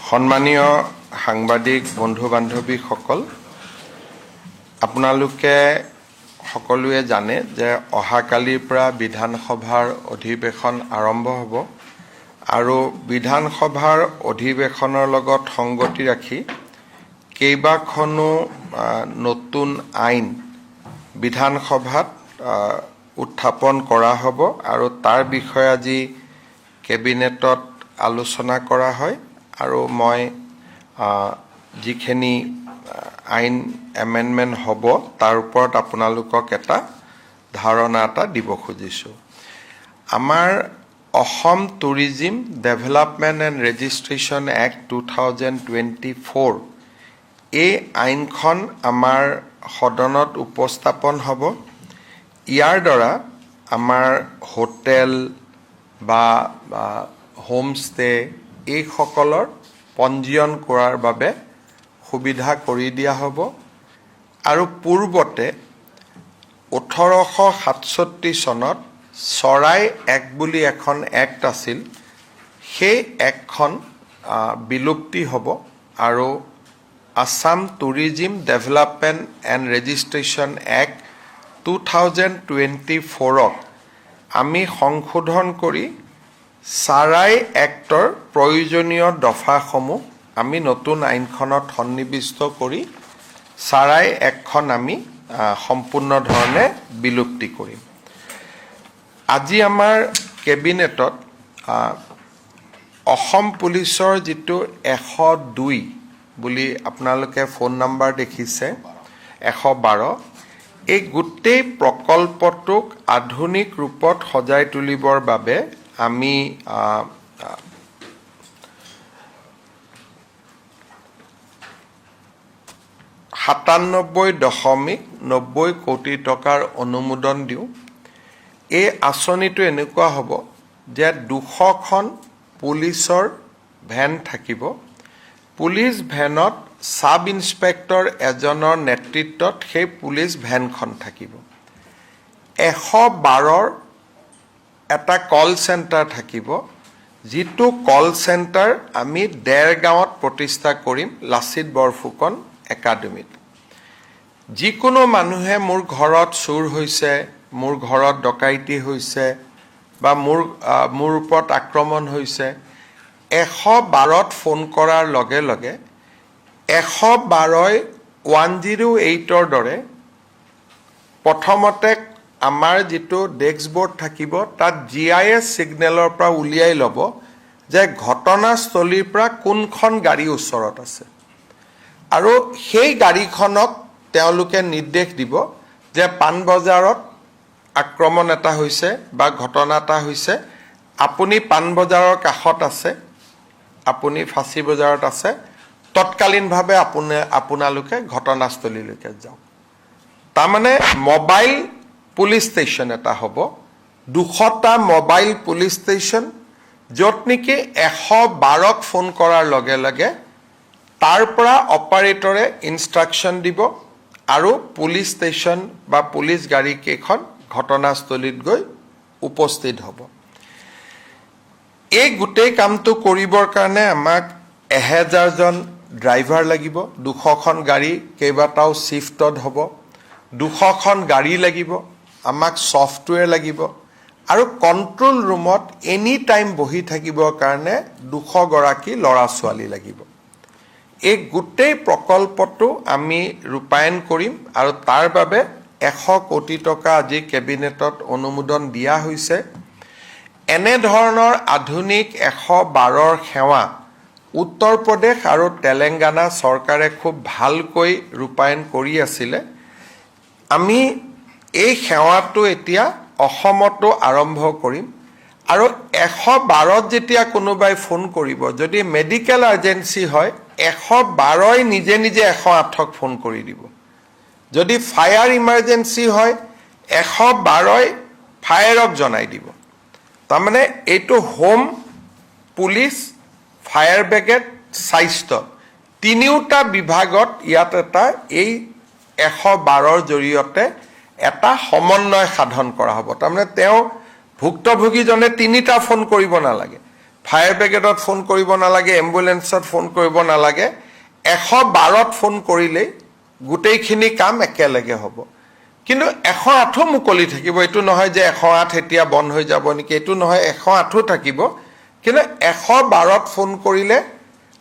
সম্মানীয় সাংবাদিক বন্ধু বান্ধৱীসকল, আপোনালোকে সকলোৱে জানে যে অহাকালিৰ পৰা বিধানসভাৰ অধিৱেশন আৰম্ভ হ'ব আৰু বিধানসভাৰ অধিৱেশনৰ লগত সংগতি ৰাখি কেইবাখনো নতুন আইন বিধানসভাত উত্থাপন কৰা হ'ব আৰু তাৰ বিষয়ে আজি কেবিনেটত আলোচনা কৰা হয় আৰু মই যিখিনি আইন এমেণ্ডমেণ্ট হ'ব তাৰ ওপৰত আপোনালোকক এটা ধাৰণা এটা দিব খুজিছোঁ। আমাৰ Assam tourism development and registration act 2024 এই আইনখন আমাৰ সদনত উপস্থাপন হ'ব। ইয়াৰ দ্বাৰা আমাৰ হোটেল বা হোমষ্টে এইসকলৰ পঞ্জীয়ন কৰাৰ বাবে সুবিধা কৰি দিয়া হ'ব আৰু পূৰ্বতে 1867 চনত চৰাই এক্ট বুলি এখন এক্ট আছিল, সেই এক্টখন বিলুপ্তি হ'ব আৰু Assam tourism development and registration act 2024ক আমি সংশোধন কৰি চৰাই এক্টৰ প্ৰয়োজনীয় দফাসমূহ আমি নতুন আইনখনত সন্নিৱিষ্ট কৰি চৰাই এক্টখন আমি সম্পূৰ্ণ ধৰণে বিলুপ্তি কৰিম। আজি আমাৰ কেবিনেটত অসম পুলিচৰ যিটো 102 বুলি আপোনালোকে ফোন নম্বৰ দেখিছে 112, এই গোটেই প্ৰকল্পটোক আধুনিক ৰূপত সজাই তুলিবৰ বাবে আমি 97.90 কোটি টকাৰ অনুমোদন দিওঁ। এই আঁচনিটো এনেকুৱা হ'ব যে 200খন পুলিচৰ ভেন থাকিব। পুলিচ ভেনত সাব ইন্সপেক্টৰ এজনৰ নেতৃত্বত সেই পুলিচ ভেনখন থাকিব। 112ৰ এটা কল চেণ্টাৰ থাকিব, যিটো কল চেণ্টাৰ আমি দেৰগাঁৱত প্ৰতিষ্ঠা কৰিম লাচিত বৰফুকন একাডেমীত। যিকোনো মানুহে মোৰ ঘৰত চুৰ হৈছে, মোৰ ঘৰত ডকাইতি হৈছে বা মোৰ ওপৰত আক্ৰমণ হৈছে, 112ত ফোন কৰাৰ লগে লগে 112ই 108ৰ দৰে প্ৰথমতে আমাৰ যিটো ডেস্ক বোৰ্ড থাকিব তাত GIS ছিগনেলৰ পৰা উলিয়াই ল'ব যে ঘটনাস্থলীৰ পৰা কোনখন গাড়ী ওচৰত আছে আৰু সেই গাড়ীখনক তেওঁলোকে নিৰ্দেশ দিব যে পাণবজাৰত আক্ৰমণ এটা হৈছে বা ঘটনা এটা হৈছে, আপুনি পাণবজাৰৰ কাষত আছে, আপুনি ফাঁচী বজাৰত আছে, তৎকালীনভাৱে আপোনালোকে ঘটনাস্থলীলৈকে যাওক। তাৰমানে মোবাইল পুলিচ ষ্টেচন এটা হ'ব, 200টা মোবাইল পুলিচ ষ্টেচন, য'ত নেকি 112ক ফোন কৰাৰ লগে লগে তাৰ পৰা অপাৰেটৰে ইনষ্ট্ৰাকশ্যন দিব আৰু পুলিচ ষ্টেচন বা পুলিচ গাড়ীকেইখন ঘটনাস্থলীত গৈ উপস্থিত হ'ব। এই গোটেই কামটো কৰিবৰ কাৰণে আমাক 1000জন ড্ৰাইভাৰ লাগিব, 200খন গাড়ী কেইবাটাও শ্বিফ্টত হ'ব, 200খন গাড়ী লাগিব, আমাক ছফ্টৱেৰ লাগিব আৰু কণ্ট্ৰল ৰুমত এনি টাইম বহি থাকিবৰ কাৰণে 200গৰাকী ল'ৰা ছোৱালী লাগিব। এই গোটেই প্ৰকল্পটো আমি ৰূপায়ণ কৰিম আৰু তাৰ বাবে 100 কোটি টকা আজি কেবিনেটত অনুমোদন দিয়া হৈছে। এনেধৰণৰ আধুনিক 112ৰ সেৱা উত্তৰ প্ৰদেশ আৰু তেলেংগানা চৰকাৰে খুব ভালকৈ ৰূপায়ণ কৰি আছিলে। আমি এই সেৱাটো এতিয়া অসমতো আৰম্ভ কৰিম আৰু 112ত যেতিয়া কোনোবাই ফোন কৰিব, যদি মেডিকেল আৰ্জেঞ্চি হয় 112ই নিজে নিজে 108ক ফোন কৰি দিব। যদি ফায়াৰ ইমাৰ্জেঞ্চি হয় 112ই ফায়াৰক জনাই দিব। তাৰমানে এইটো হোম, পুলিচ, ফায়াৰ ব্ৰিগেড, স্বাস্থ্য তিনিওটা বিভাগত ইয়াত এটা এই 112ৰ জৰিয়তে এটা সমন্বয় সাধন কৰা হ'ব। তাৰমানে তেওঁ ভুক্তভোগীজনে 3টা ফোন কৰিব নালাগে, ফায়াৰ ব্ৰিগেডত ফোন কৰিব নালাগে, এম্বুলেন্সত ফোন কৰিব নালাগে, 112ত ফোন কৰিলেই গোটেইখিনি কাম একেলগে হ'ব। কিন্তু 108ও মুকলি থাকিব, এইটো নহয় যে 108 এতিয়া বন্ধ হৈ যাব নেকি, এইটো নহয়, 108ও থাকিব। কিন্তু 112ত ফোন কৰিলে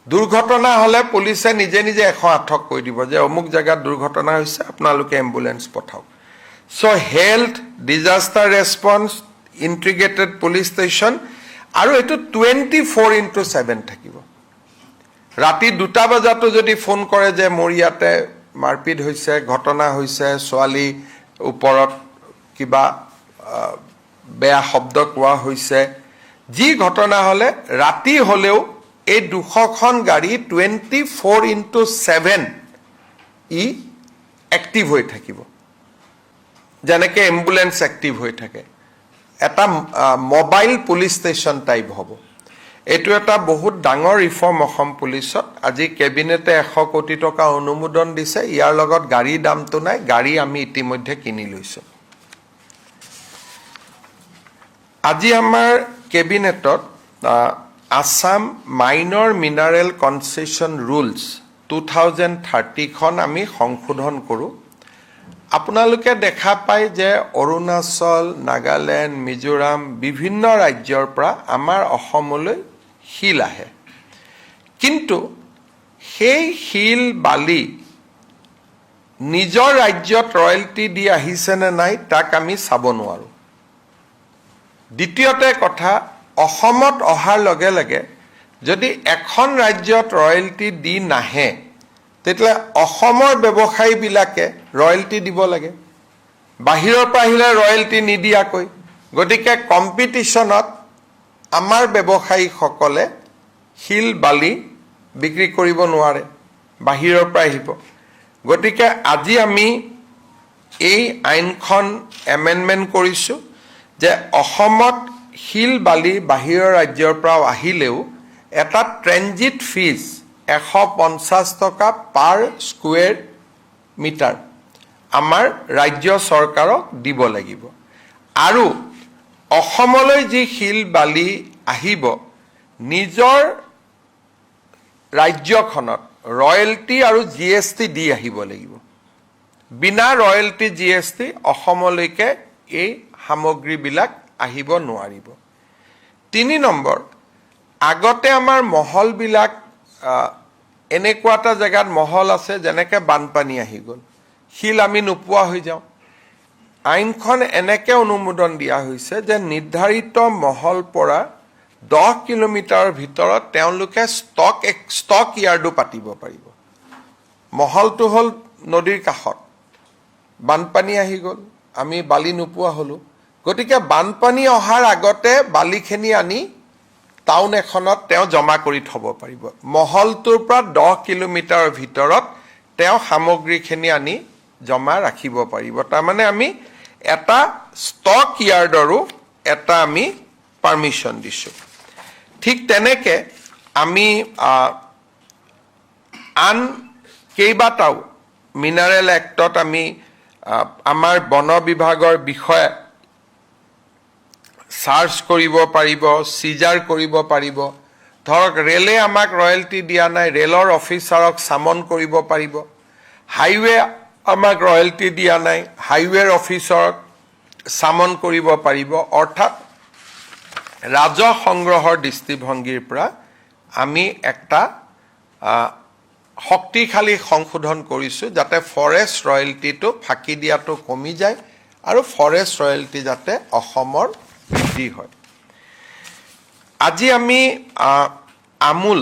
দুৰ্ঘটনা হ'লে পুলিচে নিজে নিজে 108ক কৈ দিব যে অমুক জেগাত দুৰ্ঘটনা হৈছে, আপোনালোকে এম্বুলেন্স পঠাওক। চ' health, disaster response, integrated police station, আৰু এইটো 24x7 থাকিব। ৰাতি 2টা বজাতো যদি ফোন কৰে যে মোৰ ইয়াতে মাৰপিট হৈছে, ঘটনা হৈছে, ছোৱালী ওপৰত কিবা বেয়া শব্দ কোৱা হৈছে, যি ঘটনা হ'লে ৰাতি হ'লেও এই 200খন গাড়ী 24x7 ই এক্টিভ হৈ থাকিব, যেনেকৈ এম্বুলেন্স এক্টিভ হৈ থাকে। এটা মোবাইল পুলিচ ষ্টেচন টাইপ হ'ব। এইটো এটা বহুত ডাঙৰ ৰিফৰ্ম অসম পুলিচত। আজি কেবিনেটে 100 কোটি টকা অনুমোদন দিছে। ইয়াৰ লগত গাড়ীৰ দামটো নাই, গাড়ী আমি ইতিমধ্যে কিনি লৈছোঁ। আজি আমাৰ কেবিনেটত Assam minor mineral concession rules 2030খন আমি সংশোধন কৰোঁ। আপোনালোকে দেখা পায় যে অৰুণাচল, নাগালেণ্ড, মিজোৰাম বিভিন্ন ৰাজ্যৰ পৰা আমাৰ অসমলৈ শিল আহে, কিন্তু সেই শিল বালি নিজৰ ৰাজ্যত ৰয়েলটি দি আহিছেনে নাই তাক আমি চাব নোৱাৰোঁ। দ্বিতীয়তে কথা, অসমত অহাৰ লগে লগে যদি এখন ৰাজ্যত ৰয়েলটি দি নাহে, তেতিয়াহ'লে অসমৰ ব্যৱসায়ীবিলাকে ৰয়েলটি দিব লাগে, বাহিৰৰ পৰা আহিলে ৰয়েলটি নিদিয়াকৈ। গতিকে কম্পিটিশ্যনত আমাৰ ব্যৱসায়ীসকলে শিল বালি বিক্ৰী কৰিব নোৱাৰে, বাহিৰৰ পৰা আহিব। গতিকে আজি আমি এই আইনখন এমেণ্ডমেণ্ট কৰিছোঁ যে অসমত শিল বালি বাহিৰৰ ৰাজ্যৰ পৰা আহিলেও এটা ট্ৰেনজিট ফিজ 150 টকা পাৰ স্কুৱেৰ মিটাৰ আমাৰ ৰাজ্য চৰকাৰক দিব লাগিব। আৰু অসমলৈ যি শিল বালি আহিব, নিজৰ ৰাজ্যখনত ৰয়েলটি আৰু GST দি আহিব লাগিব। বিনা ৰয়েলটি GST অসমলৈকে এই সামগ্ৰীবিলাক আহিব নোৱাৰিব। 3 নম্বৰ, আগতে আমাৰ মহলবিলাক এনেকুৱা এটা জেগাত মহল আছে যেনেকৈ বানপানী আহি গ'ল, শিল আমি নোপোৱা হৈ যাওঁ। আইনখন এনেকৈ অনুমোদন দিয়া হৈছে যে নিৰ্ধাৰিত মহল পৰা 10 কিলোমিটাৰৰ ভিতৰত তেওঁলোকে ষ্টক ইয়াৰ্ডো পাতিব পাৰিব। মহলটো হ'ল নদীৰ কাষত, বানপানী আহি গ'ল, আমি বালি নোপোৱা হ'লোঁ। গতিকে বানপানী অহাৰ আগতে বালিখিনি আনি টাউন এখনত তেওঁ জমা কৰি থ'ব পাৰিব। মহলটোৰ পৰা 10 কিলোমিটাৰৰ ভিতৰত তেওঁ সামগ্ৰীখিনি আনি জমা ৰাখিব পাৰিব। তাৰমানে আমি এটা ষ্টক ইয়াৰ্ডৰো এটা আমি পাৰ্মিশ্যন দিছোঁ। ঠিক তেনেকৈ আমি আন কেইবাটাও মিনাৰেল এক্টত আমি আমাৰ বন বিভাগৰ বিষয়ে চাৰ্জ কৰিব পাৰিব, চিজাৰ কৰিব পাৰিব। ধৰক ৰেলে আমাক ৰয়েলটি দিয়া নাই, ৰেলৰ অফিচাৰক চামন কৰিব পাৰিব। হাইৱে আমাক ৰয়েলটি দিয়া নাই, হাইৱেৰ অফিচাৰক চামন কৰিব পাৰিব। অৰ্থাৎ ৰাজহ সংগ্ৰহৰ দৃষ্টিভংগীৰ পৰা আমি একটা শক্তিশালী সংশোধন কৰিছোঁ যাতে ফৰেষ্ট ৰয়েলটিটো ফাঁকি দিয়াটো কমি যায় আৰু ফৰেষ্ট ৰয়েলটি যাতে অসমৰ বৃদ্ধি হয়। আজি আমি আমুল,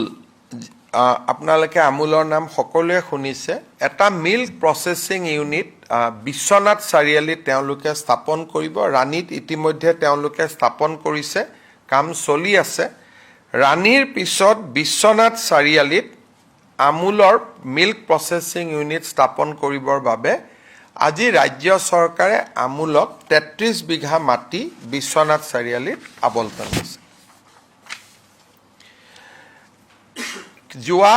আপোনালোকে আমুলৰ নাম সকলোৱে শুনিছে, এটা মিল্ক প্ৰচেছিং ইউনিট বিশ্বনাথ চাৰিআলিত তেওঁলোকে স্থাপন কৰিব। ৰাণীত ইতিমধ্যে তেওঁলোকে স্থাপন কৰিছে, কাম চলি আছে। ৰাণীৰ পিছত বিশ্বনাথ চাৰিআলিত আমুলৰ মিল্ক প্ৰচেছিং ইউনিট স্থাপন কৰিবৰ বাবে আজি ৰাজ্য চৰকাৰে আমুলক 33 বিঘা মাটি বিশ্বনাথ চাৰিআলিত আবণ্টন দিছে। যোৱা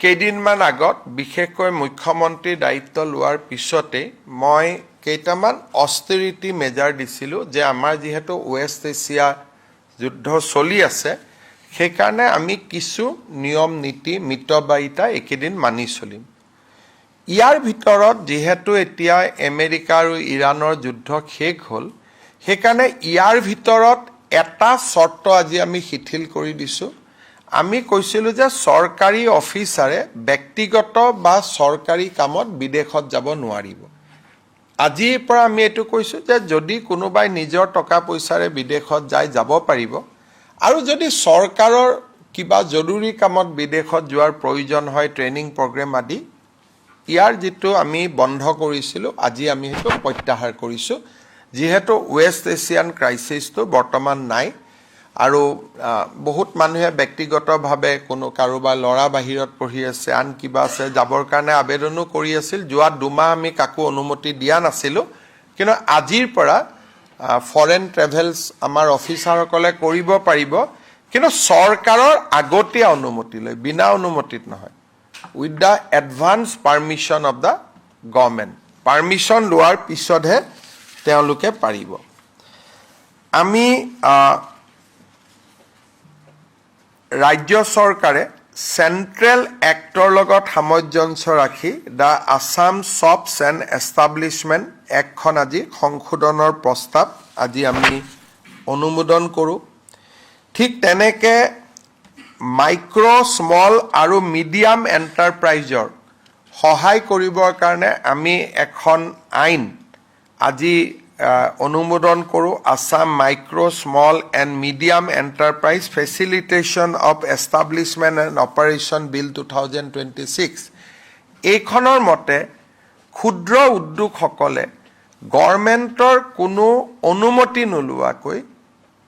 কেইদিনমান আগত বিশেষকৈ মুখ্যমন্ত্ৰীৰ দায়িত্ব লোৱাৰ পিছতেই মই কেইটামান অষ্টেৰিটি মেজাৰ দিছিলোঁ যে আমাৰ যিহেতু ৱেষ্ট এছিয়া যুদ্ধ চলি আছে সেইকাৰণে আমি কিছু নিয়ম নীতি মিতব্যয়িতা একেদিন মানি চলিম ইয়াৰ ভিতৰত যেহেতু এতিয়া আমেৰিকা আৰু ইৰাণৰ যুদ্ধ শেষ হ'ল সেইকাৰণে ইয়াৰ ভিতৰত এটা শৰ্ত আজি আমি শিথিল কৰি দিছো আমি কৈছিলো যে চৰকাৰী অফিচাৰে ব্যক্তিগত বা চৰকাৰী কামত বিদেশত যাব নোৱাৰিব আজিৰ পৰা আমি এটো কৈছো যে যদি কোনোবাই নিজৰ টকা পইচাৰে বিদেশত যাব পাৰিব আৰু যদি চৰকাৰৰ কিবা জৰুৰী কামত বিদেশত যোৱাৰ প্ৰয়োজন হয় ট্ৰেইনিং প্ৰগ্ৰাম আদি ইয়াৰ যেটো আমি বন্ধ কৰিছিলো আজি আমি হেতু প্ৰত্যাহাৰ কৰিছো যেহেতু ওয়েস্ট এছিয়ান ক্ৰাইসিসটো বৰ্তমান নাই আৰু বহুত মানুহে ব্যক্তিগতভাৱে কোনো কাৰোবাৰ লৰা বাহিৰত পঢ়ি আছে আন কিবা আছে যাবৰ কাৰণে আবেদনো কৰি আছিল যোৱা দুমাহ আমি কাকো অনুমতি দিয়া নাছিলো কিন্তু আজিৰ পৰা ফৰেন ট্ৰেভেলছ আমাৰ অফিচাৰসকলে কৰিব পাৰিব কিন্তু চৰকাৰৰ আগতীয়া অনুমতি লৈ বিনা অনুমতিত নহয় with the advance permission of the government permission লোৱাৰ পিছতহে তেওঁলোকে পাৰিব আমি ৰাজ্য চৰকাৰে সেন্ট্ৰেল এক্টৰ লগত সামঞ্জস্য ৰাখি the Assam shops and establishment একখন আজি সংশোধনৰ প্ৰস্তাৱ আজি আমি অনুমোদন কৰোঁ ঠিক তেনেকে মাইক্ৰ স্মল আৰু মিডিয়াম এণ্টাৰপ্ৰাইজৰ সহায় কৰিবৰ কাৰণে আমি এখন আইন আজি অনুমোদন কৰোঁ Assam micro small and medium enterprise facilitation of establishment and operation bill 2026 এইখনৰ মতে ক্ষুদ্ৰ উদ্যোগসকলে গভৰ্ণমেণ্টৰ কোনো অনুমতি নোলোৱাকৈ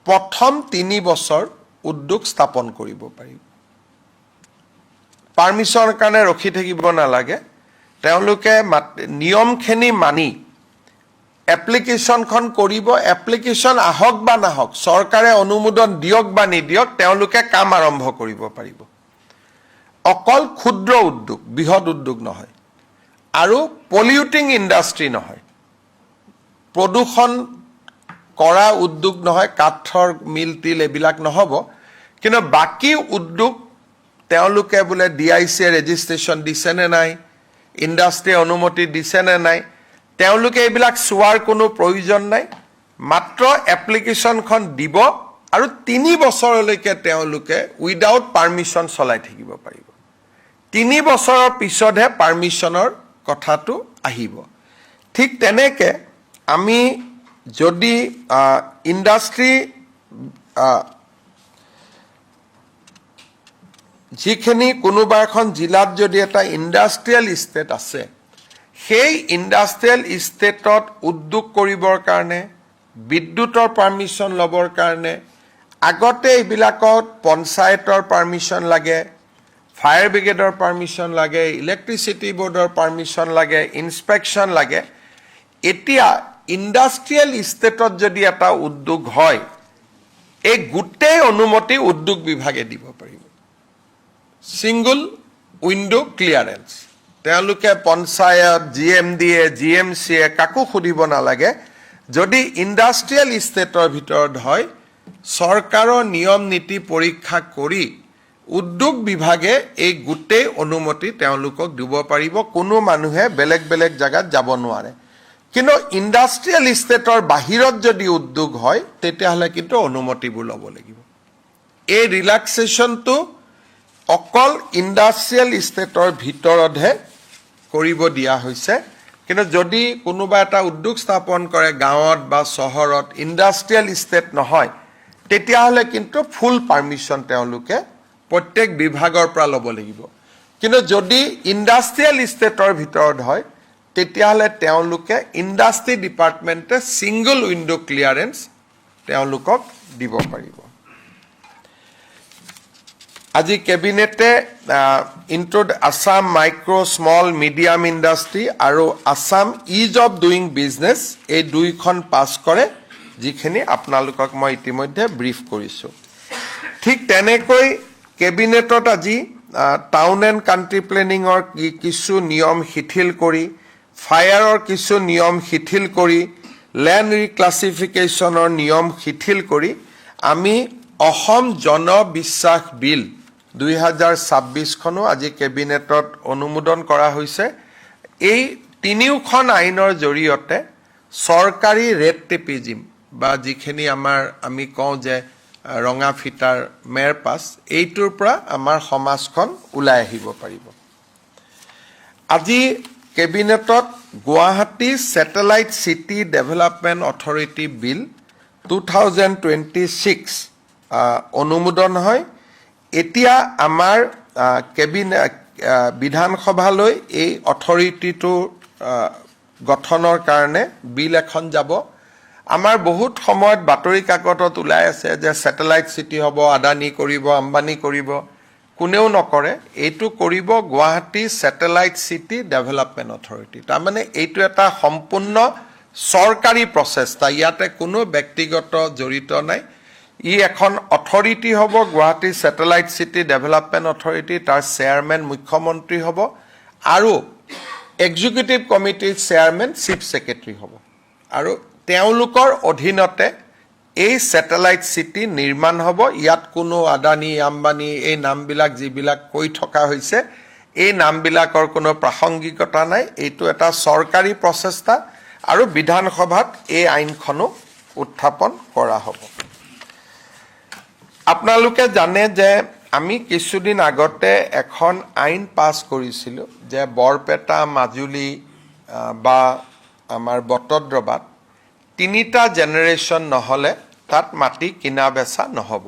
প্ৰথম 3 বছৰ উদ্যোগ স্থাপন কৰিব পাৰিব পাৰমিশনৰ কাৰণে ৰখি থাকিব নালাগে তেওঁলোকে নিয়মখিনি মানি এপ্লিকেশনখন কৰিব এপ্লিকেশন আহক বা নাহক চৰকাৰে অনুমোদন দিয়ক বা নিদিয়ক তেওঁলোকে কাম আৰম্ভ কৰিব পাৰিব অকল ক্ষুদ্ৰ উদ্যোগ বৃহৎ উদ্যোগ নহয় আৰু পলিউটিং ইণ্ডাষ্ট্ৰি নহয় প্ৰদূষণ কৰা উদ্যোগ নহয় কাঠৰ মিল তিল এবিলাক নহব কিন্তু বাকি উদ্যোগ তেওঁলোকে বুলে ডিআইসি ৰেজিষ্ট্ৰেচন দিছে নে নাই ইণ্ডাষ্ট্ৰি অনুমতি দিছে নে নাই তেওঁলোকে এবিলাক সুৱাৰ কোনো প্ৰয়োজন নাই মাত্ৰ এপ্লিকেশনখন দিব আৰু 3 বছৰলৈকে তেওঁলোকে উইদাউট পাৰমিশন চলাই থাকিব পাৰিব 3 বছৰৰ পিছতহে পাৰমিশনৰ কথাটো আহিব ঠিক তেনেকে আমি যদি ইণ্ডাষ্ট্ৰি যিখিনি কোনোবা এখন জিলাত যদি এটা ইণ্ডাষ্ট্ৰিয়েল ষ্টেট আছে সেই ইণ্ডাষ্ট্ৰিয়েল ষ্টেটত উদ্যোগ কৰিবৰ কাৰণে বিদ্যুতৰ পাৰমিশন লবৰ কাৰণে আগতে এইবিলাকত পঞ্চায়তৰ পাৰমিশন লাগে ফায়াৰ ব্ৰিগেডৰ পাৰমিশন লাগে ইলেক্ট্ৰিচিটি বোৰ্ডৰ পাৰমিশন লাগে ইনস্পেকশন লাগে এতিয়া ইণ্ডাষ্ট্ৰিয়েল ষ্টেটত যদি এটা উদ্যোগ হয় এই গোটেই অনুমতি উদ্যোগ বিভাগে দিব পাৰিব সিঙ্গল উইন্ডো ক্লিয়াৰেন্স তেওঁলোকে পঞ্চায়ত জিএমডিএ জিএমসিএ কাকো খুদিব নালাগে যদি ইণ্ডাষ্ট্ৰিয়েল ষ্টেটৰ ভিতৰত হয় চৰকাৰৰ নিয়ম নীতি পৰীক্ষা কৰি উদ্যোগ বিভাগে এই গোটেই অনুমতি তেওঁলোকক দিব পাৰিব কোনো মানুহে বেলেগ বেলেগ জায়গাত যাব নোৱাৰে কিন্তু ইণ্ডাষ্ট্ৰিয়েল ষ্টেটৰ বাহিৰত যদি উদ্যোগ হয় তেতিয়াহলে কিন্তু অনুমতিবোৰ ল'ব লাগিব এই ৰিলেক্সেশনটো অকল ইণ্ডাষ্ট্ৰিয়েল ষ্টেটৰ ভিতৰতহে কৰিব দিয়া হৈছে কিন্তু যদি কোনোবা এটা উদ্যোগ স্থাপন কৰে গাঁৱত বা চহৰত ইণ্ডাষ্ট্ৰিয়েল ষ্টেট নহয় তেতিয়াহলে কিন্তু ফুল পাৰমিশন তেওঁলোকে প্ৰত্যেক বিভাগৰ পৰা ল'ব লাগিব কিন্তু যদি ইণ্ডাষ্ট্ৰিয়েল ষ্টেটৰ ভিতৰত হয় তেতিয়াহলে তেওঁলোকে ইণ্ডাষ্ট্ৰি ডিপাৰ্টমেণ্টে সিঙ্গল উইন্ডো ক্লিয়াৰেন্স তেওঁলোকক দিব পাৰিব আজি কেবিনেটে Assam micro small medium industry আৰু Assam ease of doing business এই দুইখন পাছ কৰে যিখিনি আপোনালোকক মই ইতিমধ্যে ব্ৰিফ কৰিছো ঠিক তেনেকৈ কেবিনেটত আজি টাউন এণ্ড কাণ্ট্ৰি প্লেনিঙৰ কিছু নিয়ম শিথিল কৰি ফায়াৰৰ কিছু নিয়ম শিথিল কৰি ল্যান্ড ৰিক্লাছিফিকেশনৰ নিয়ম শিথিল কৰি আমি অসম জনবিশ্বাস বিল 2026খনো আজি কেবিনেটত অনুমোদন কৰা হৈছে। এই তিনিওখন আইনৰ জৰিয়তে চৰকাৰী ৰেড টেপিজিম বা যিখিনি আমি কওঁ যে ৰঙা ফিটাৰ মেৰ পাছ, এইটোৰ পৰা আমাৰ সমাজখন ওলাই আহিব পাৰিব। আজি কেবিনেটত Guwahati satellite city development authority bill 2026 অনুমোদন হয়। এতিয়া আমাৰ বিধানসভালৈ এই অথৰিটিটো গঠনৰ কাৰণে বিল এখন যাব। আমাৰ বহুত সময়ত বাতৰি কাকতত ওলাই আছে যে ছেটেলাইট চিটি হ'ব, আদানী কৰিব, আম্বানী কৰিব, কোনেও নকৰে। এইটো কৰিব Guwahati satellite city development authority. তাৰমানে এইটো এটা সম্পূৰ্ণ চৰকাৰী প্ৰচেষ্টা, ইয়াতে কোনো ব্যক্তিগত জড়িত নাই। ই এখন অথৰিটি হ'ব, Guwahati satellite city development authority. তাৰ চেয়াৰমেন মুখ্যমন্ত্ৰী হ'ব আৰু এক্সিকিউটিভ কমিটিৰ চেয়াৰমেন চিফ ছেক্ৰেটাৰী হ'ব। আৰু তেওঁলোকৰ অধীনতে এই ছেটেলাইট চিটি নিৰ্মাণ হ'ব। ইয়াত কোনো আদানী, আম্বানী এই নামবিলাক যিবিলাক কৈ থকা হৈছে, এই নামবিলাকৰ কোনো প্ৰাসংগিকতা নাই। এইটো এটা চৰকাৰী প্ৰচেষ্টা আৰু বিধানসভাত এই আইনখনো উত্থাপন কৰা হ'ব। আপোনালোকে জানে যে আমি কিছুদিন আগতে এখন আইন পাছ কৰিছিলোঁ যে বৰপেটা, মাজুলী বা আমাৰ বটদ্ৰৱাত 3টা জেনেৰেশ্যন নহ'লে তাত মাটি কিনা বেচা নহ'ব।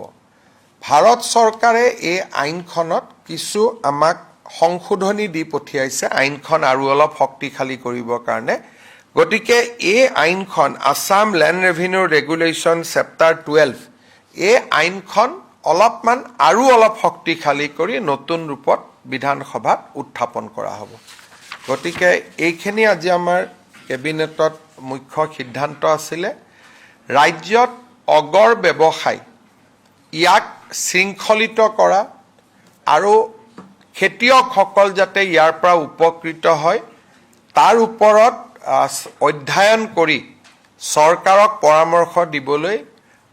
ভাৰত চৰকাৰে এই আইনখনত কিছু আমাক সংশোধনী দি পঠিয়াইছে আইনখন আৰু অলপ শক্তিশালী কৰিবৰ কাৰণে। গতিকে এই আইনখন Assam land revenue regulation chapter 12, এই আইনখন আৰু অলপ শক্তিশালী কৰি নতুন ৰূপত বিধানসভাত উত্থাপন কৰা হ'ব। গতিকে এইখিনি আজি আমাৰ কেবিনেটত মুখ্য সিদ্ধান্ত আছিলে। ৰাজ্যত অগৰ ব্যৱসায় ইয়াক শৃংখলিত কৰা আৰু খেতিয়কসকল যাতে ইয়াৰ পৰা উপকৃত হয় তাৰ ওপৰত অধ্যয়ন কৰি চৰকাৰক পৰামৰ্শ দিবলৈ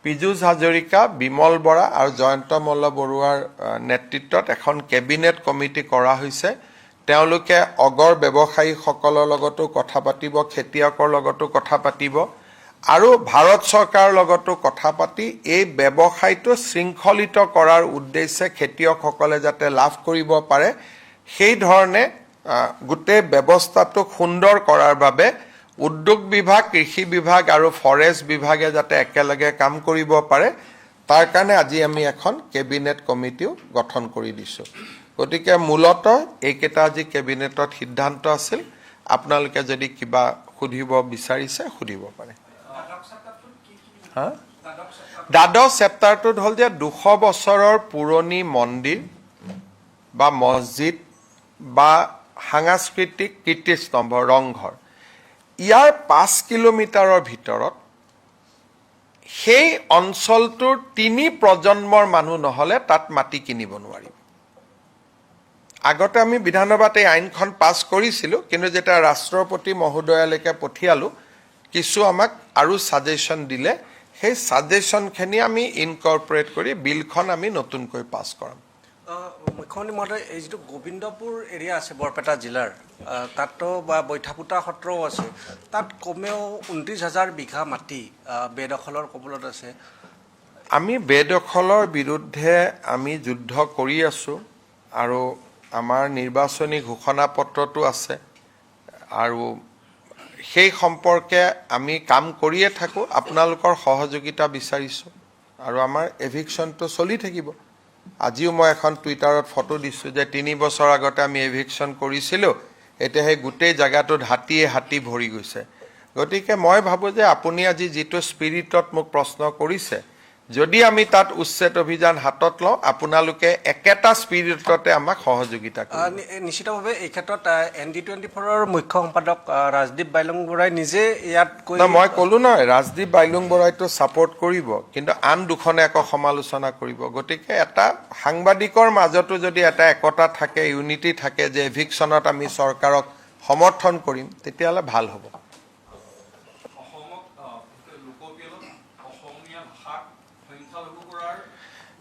পীযুষ হাজৰিকা, বিমল বৰা আৰু জয়ন্ত মল্ল বৰুৱাৰ নেতৃত্বত এখন কেবিনেট কমিটি কৰা হৈছে। তেওঁলোকে অগৰ ব্যৱসায়ীসকলৰ লগতো কথা পাতিব, খেতিয়কৰ লগতো কথা পাতিব আৰু ভাৰত চৰকাৰৰ লগতো কথা পাতি এই ব্যৱসায়টো শৃংখলিত কৰাৰ উদ্দেশ্যে খেতিয়কসকলে যাতে লাভ কৰিব পাৰে, সেই ধৰণে গোটেই ব্যৱস্থাটো সুন্দৰ কৰাৰ বাবে উদ্যোগ বিভাগ, কৃষি বিভাগ আৰু ফৰেষ্ট বিভাগে যাতে একেলগে কাম কৰিব পাৰে, তাৰ কাৰণে আজি আমি এখন কেবিনেট কমিটিও গঠন কৰি দিছোঁ। গতিকে মূলতঃ এইকেইটা আজি কেবিনেটত সিদ্ধান্ত আছিল। আপোনালোকে যদি কিবা সুধিব বিচাৰিছে সুধিব পাৰে। দ্বাদশ চেপ্টাৰটোত হ'ল যে 200 বছৰৰ পুৰণি মন্দিৰ বা মছজিদ বা সাংস্কৃতিক কীৰ্তিস্তম্ভ, ৰংঘৰ, ইয়াৰ 5 কিলোমিটাৰৰ ভিতৰত সেই অঞ্চলটোৰ 3 প্ৰজন্মৰ মানুহ নহ'লে তাত মাটি কিনিব নোৱাৰিব। আগতে আমি বিধানসভাত এই আইনখন পাছ কৰিছিলোঁ, কিন্তু যেতিয়া ৰাষ্ট্ৰপতি মহোদয়ালৈকে পঠিয়ালোঁ, কিছু আমাক আৰু ছাজেশ্যন দিলে। সেই ছাজেশ্যনখিনি আমি ইনকৰ্পৰেট কৰি বিলখন আমি নতুনকৈ পাছ কৰাম। মুখ্যমন্ত্ৰী মহোদয়, এই যিটো গোবিন্দপুৰ এৰিয়া আছে বৰপেটা জিলাৰ, তাতো বা বৈঠাপুতা সত্ৰও আছে, তাত কমেও 29,000 বিঘা মাটি বেদখলৰ কবলত আছে। আমি বেদখলৰ বিৰুদ্ধে আমি যুদ্ধ কৰি আছোঁ আৰু আমাৰ নিৰ্বাচনী ঘোষণাপত্ৰটো আছে আৰু সেই সম্পৰ্কে আমি কাম কৰিয়ে থাকোঁ। আপোনালোকৰ সহযোগিতা বিচাৰিছোঁ আৰু আমাৰ এভিকশ্যনটো চলি থাকিব। আজিও মই এখন টুইটাৰত ফটো দিছোঁ যে 3 বছৰ আগতে আমি এভিকশ্যন কৰিছিলোঁ, এতিয়া সেই গোটেই জেগাটোত হাতী ভৰি গৈছে। গতিকে মই ভাবোঁ যে আপুনি আজি যিটো স্পিৰিটত মোক প্ৰশ্ন কৰিছে, যদি আমি তাত উচ্ছেদ অভিযান হাতত লওঁ, আপোনালোকে একেটা স্পিৰিটতে আমাক সহযোগিতা কৰিব। নিশ্চিতভাৱে এই ক্ষেত্ৰত ND24ৰ মুখ্য সম্পাদক ৰাজদীপ বাইলুং বৰাই নিজে ইয়াত কৈ, মই ক'লো নহয়, ৰাজদীপ বাইলুং বৰাইতো ছাপৰ্ট কৰিব, কিন্তু আন দুখনে আকৌ সমালোচনা কৰিব। গতিকে এটা সাংবাদিকৰ মাজতো যদি এটা একতা থাকে, ইউনিটি থাকে যে এভিকশ্যনত আমি চৰকাৰক সমৰ্থন কৰিম, তেতিয়াহ'লে ভাল হ'ব। সংখ্যালঘু কৰাৰ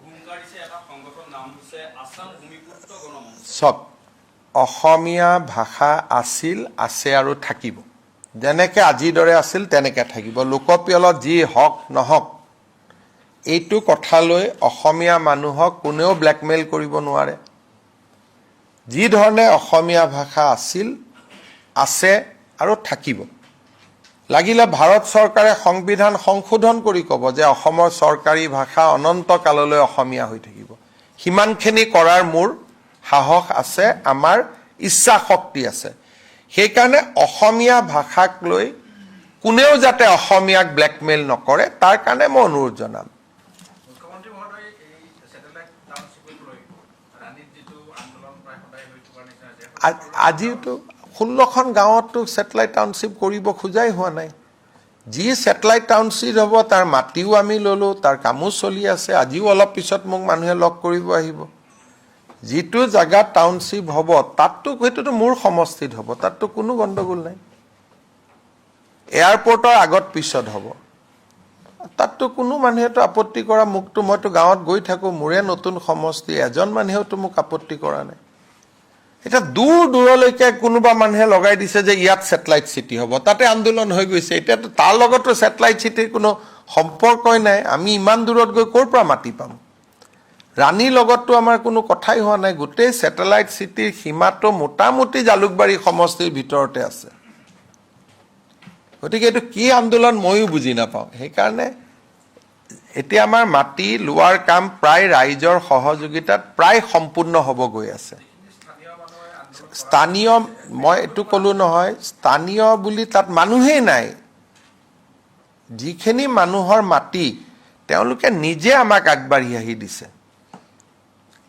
ভূমিকা দিছে এটা সংগঠনৰ নাম হৈছে আসাম ভূমিপুত্ৰ গণমঞ্চ। চব অসমীয়া ভাষা আছিল, আছে আৰু থাকিব। যেনেকৈ আজিৰ দৰে আছিল তেনেকৈ থাকিব। লোকপিয়লত যি হওক নহওক এইটো কথালৈ অসমীয়া মানুহক কোনেও ব্লেকমেইল কৰিব নোৱাৰে। যি ধৰণে অসমীয়া ভাষা আছিল, আছে আৰু থাকিব। লাগিলে ভাৰত চৰকাৰে সংবিধান সংশোধন কৰি ক'ব যে অসমৰ চৰকাৰী ভাষা অনন্ত কাললৈ অসমীয়া হৈ থাকিব। সিমানখিনি কৰাৰ মোৰ সাহস আছে, আমাৰ ইচ্ছা শক্তি আছে। সেইকাৰণে অসমীয়া ভাষাক লৈ কোনেও যাতে অসমীয়াক ব্লেকমেইল নকৰে তাৰ কাৰণে মই অনুৰোধ জনাম। মুখ্যমন্ত্ৰী মহোদয় এই ছেটেলাইট টাউনশ্বিপক লৈ ৰাণীত যিটো আন্দোলন প্ৰায় সদায় হৈ থকাৰ নিচিনা হৈছে, আজিওতো 16খন গাঁৱততো ছেটেলাইট টাউনশ্বিপ কৰিব খোজাই হোৱা নাই। যি ছেটেলাইট টাউনশ্বিপ হ'ব তাৰ মাটিও আমি ল'লোঁ, তাৰ কামো চলি আছে। আজিও অলপ পিছত মোক মানুহে লগ কৰিব আহিব। যিটো জেগাত টাউনশ্বিপ হ'ব তাততো সেইটোতো মোৰ সমষ্টিত হ'ব, তাততো কোনো গণ্ডগোল নাই। এয়াৰপৰ্টৰ আগত পিছত হ'ব, তাততো কোনো মানুহেতো আপত্তি কৰা মোকতো, মইতো গাঁৱত গৈ থাকোঁ, মোৰে নতুন সমষ্টি, এজন মানুহেওতো মোক আপত্তি কৰা নাই। এতিয়া দূৰ দূৰলৈকে কোনোবা মানুহে লগাই দিছে যে ইয়াত ছেটেলাইট চিটি হ'ব, তাতে আন্দোলন হৈ গৈছে। এতিয়াতো তাৰ লগতো ছেটেলাইট চিটিৰ কোনো সম্পৰ্কই নাই। আমি ইমান দূৰত গৈ ক'ৰ পৰা মাটি পাম? ৰাণীৰ লগততো আমাৰ কোনো কথাই হোৱা নাই। গোটেই ছেটেলাইট চিটিৰ সীমাটো মোটামুটি জালুকবাৰী সমষ্টিৰ ভিতৰতে আছে। গতিকে এইটো কি আন্দোলন ময়ো বুজি নাপাওঁ। সেইকাৰণে এতিয়া আমাৰ মাটি লোৱাৰ কাম প্ৰায় ৰাইজৰ সহযোগিতাত প্ৰায় সম্পূৰ্ণ হ'ব গৈ আছে। স্থানীয়, মই এইটো ক'লো নহয়, স্থানীয় বুলি তাত মানুহেই নাই। যিখিনি মানুহৰ মাটি তেওঁলোকে নিজে আমাক আগবাঢ়ি আহি দিছে।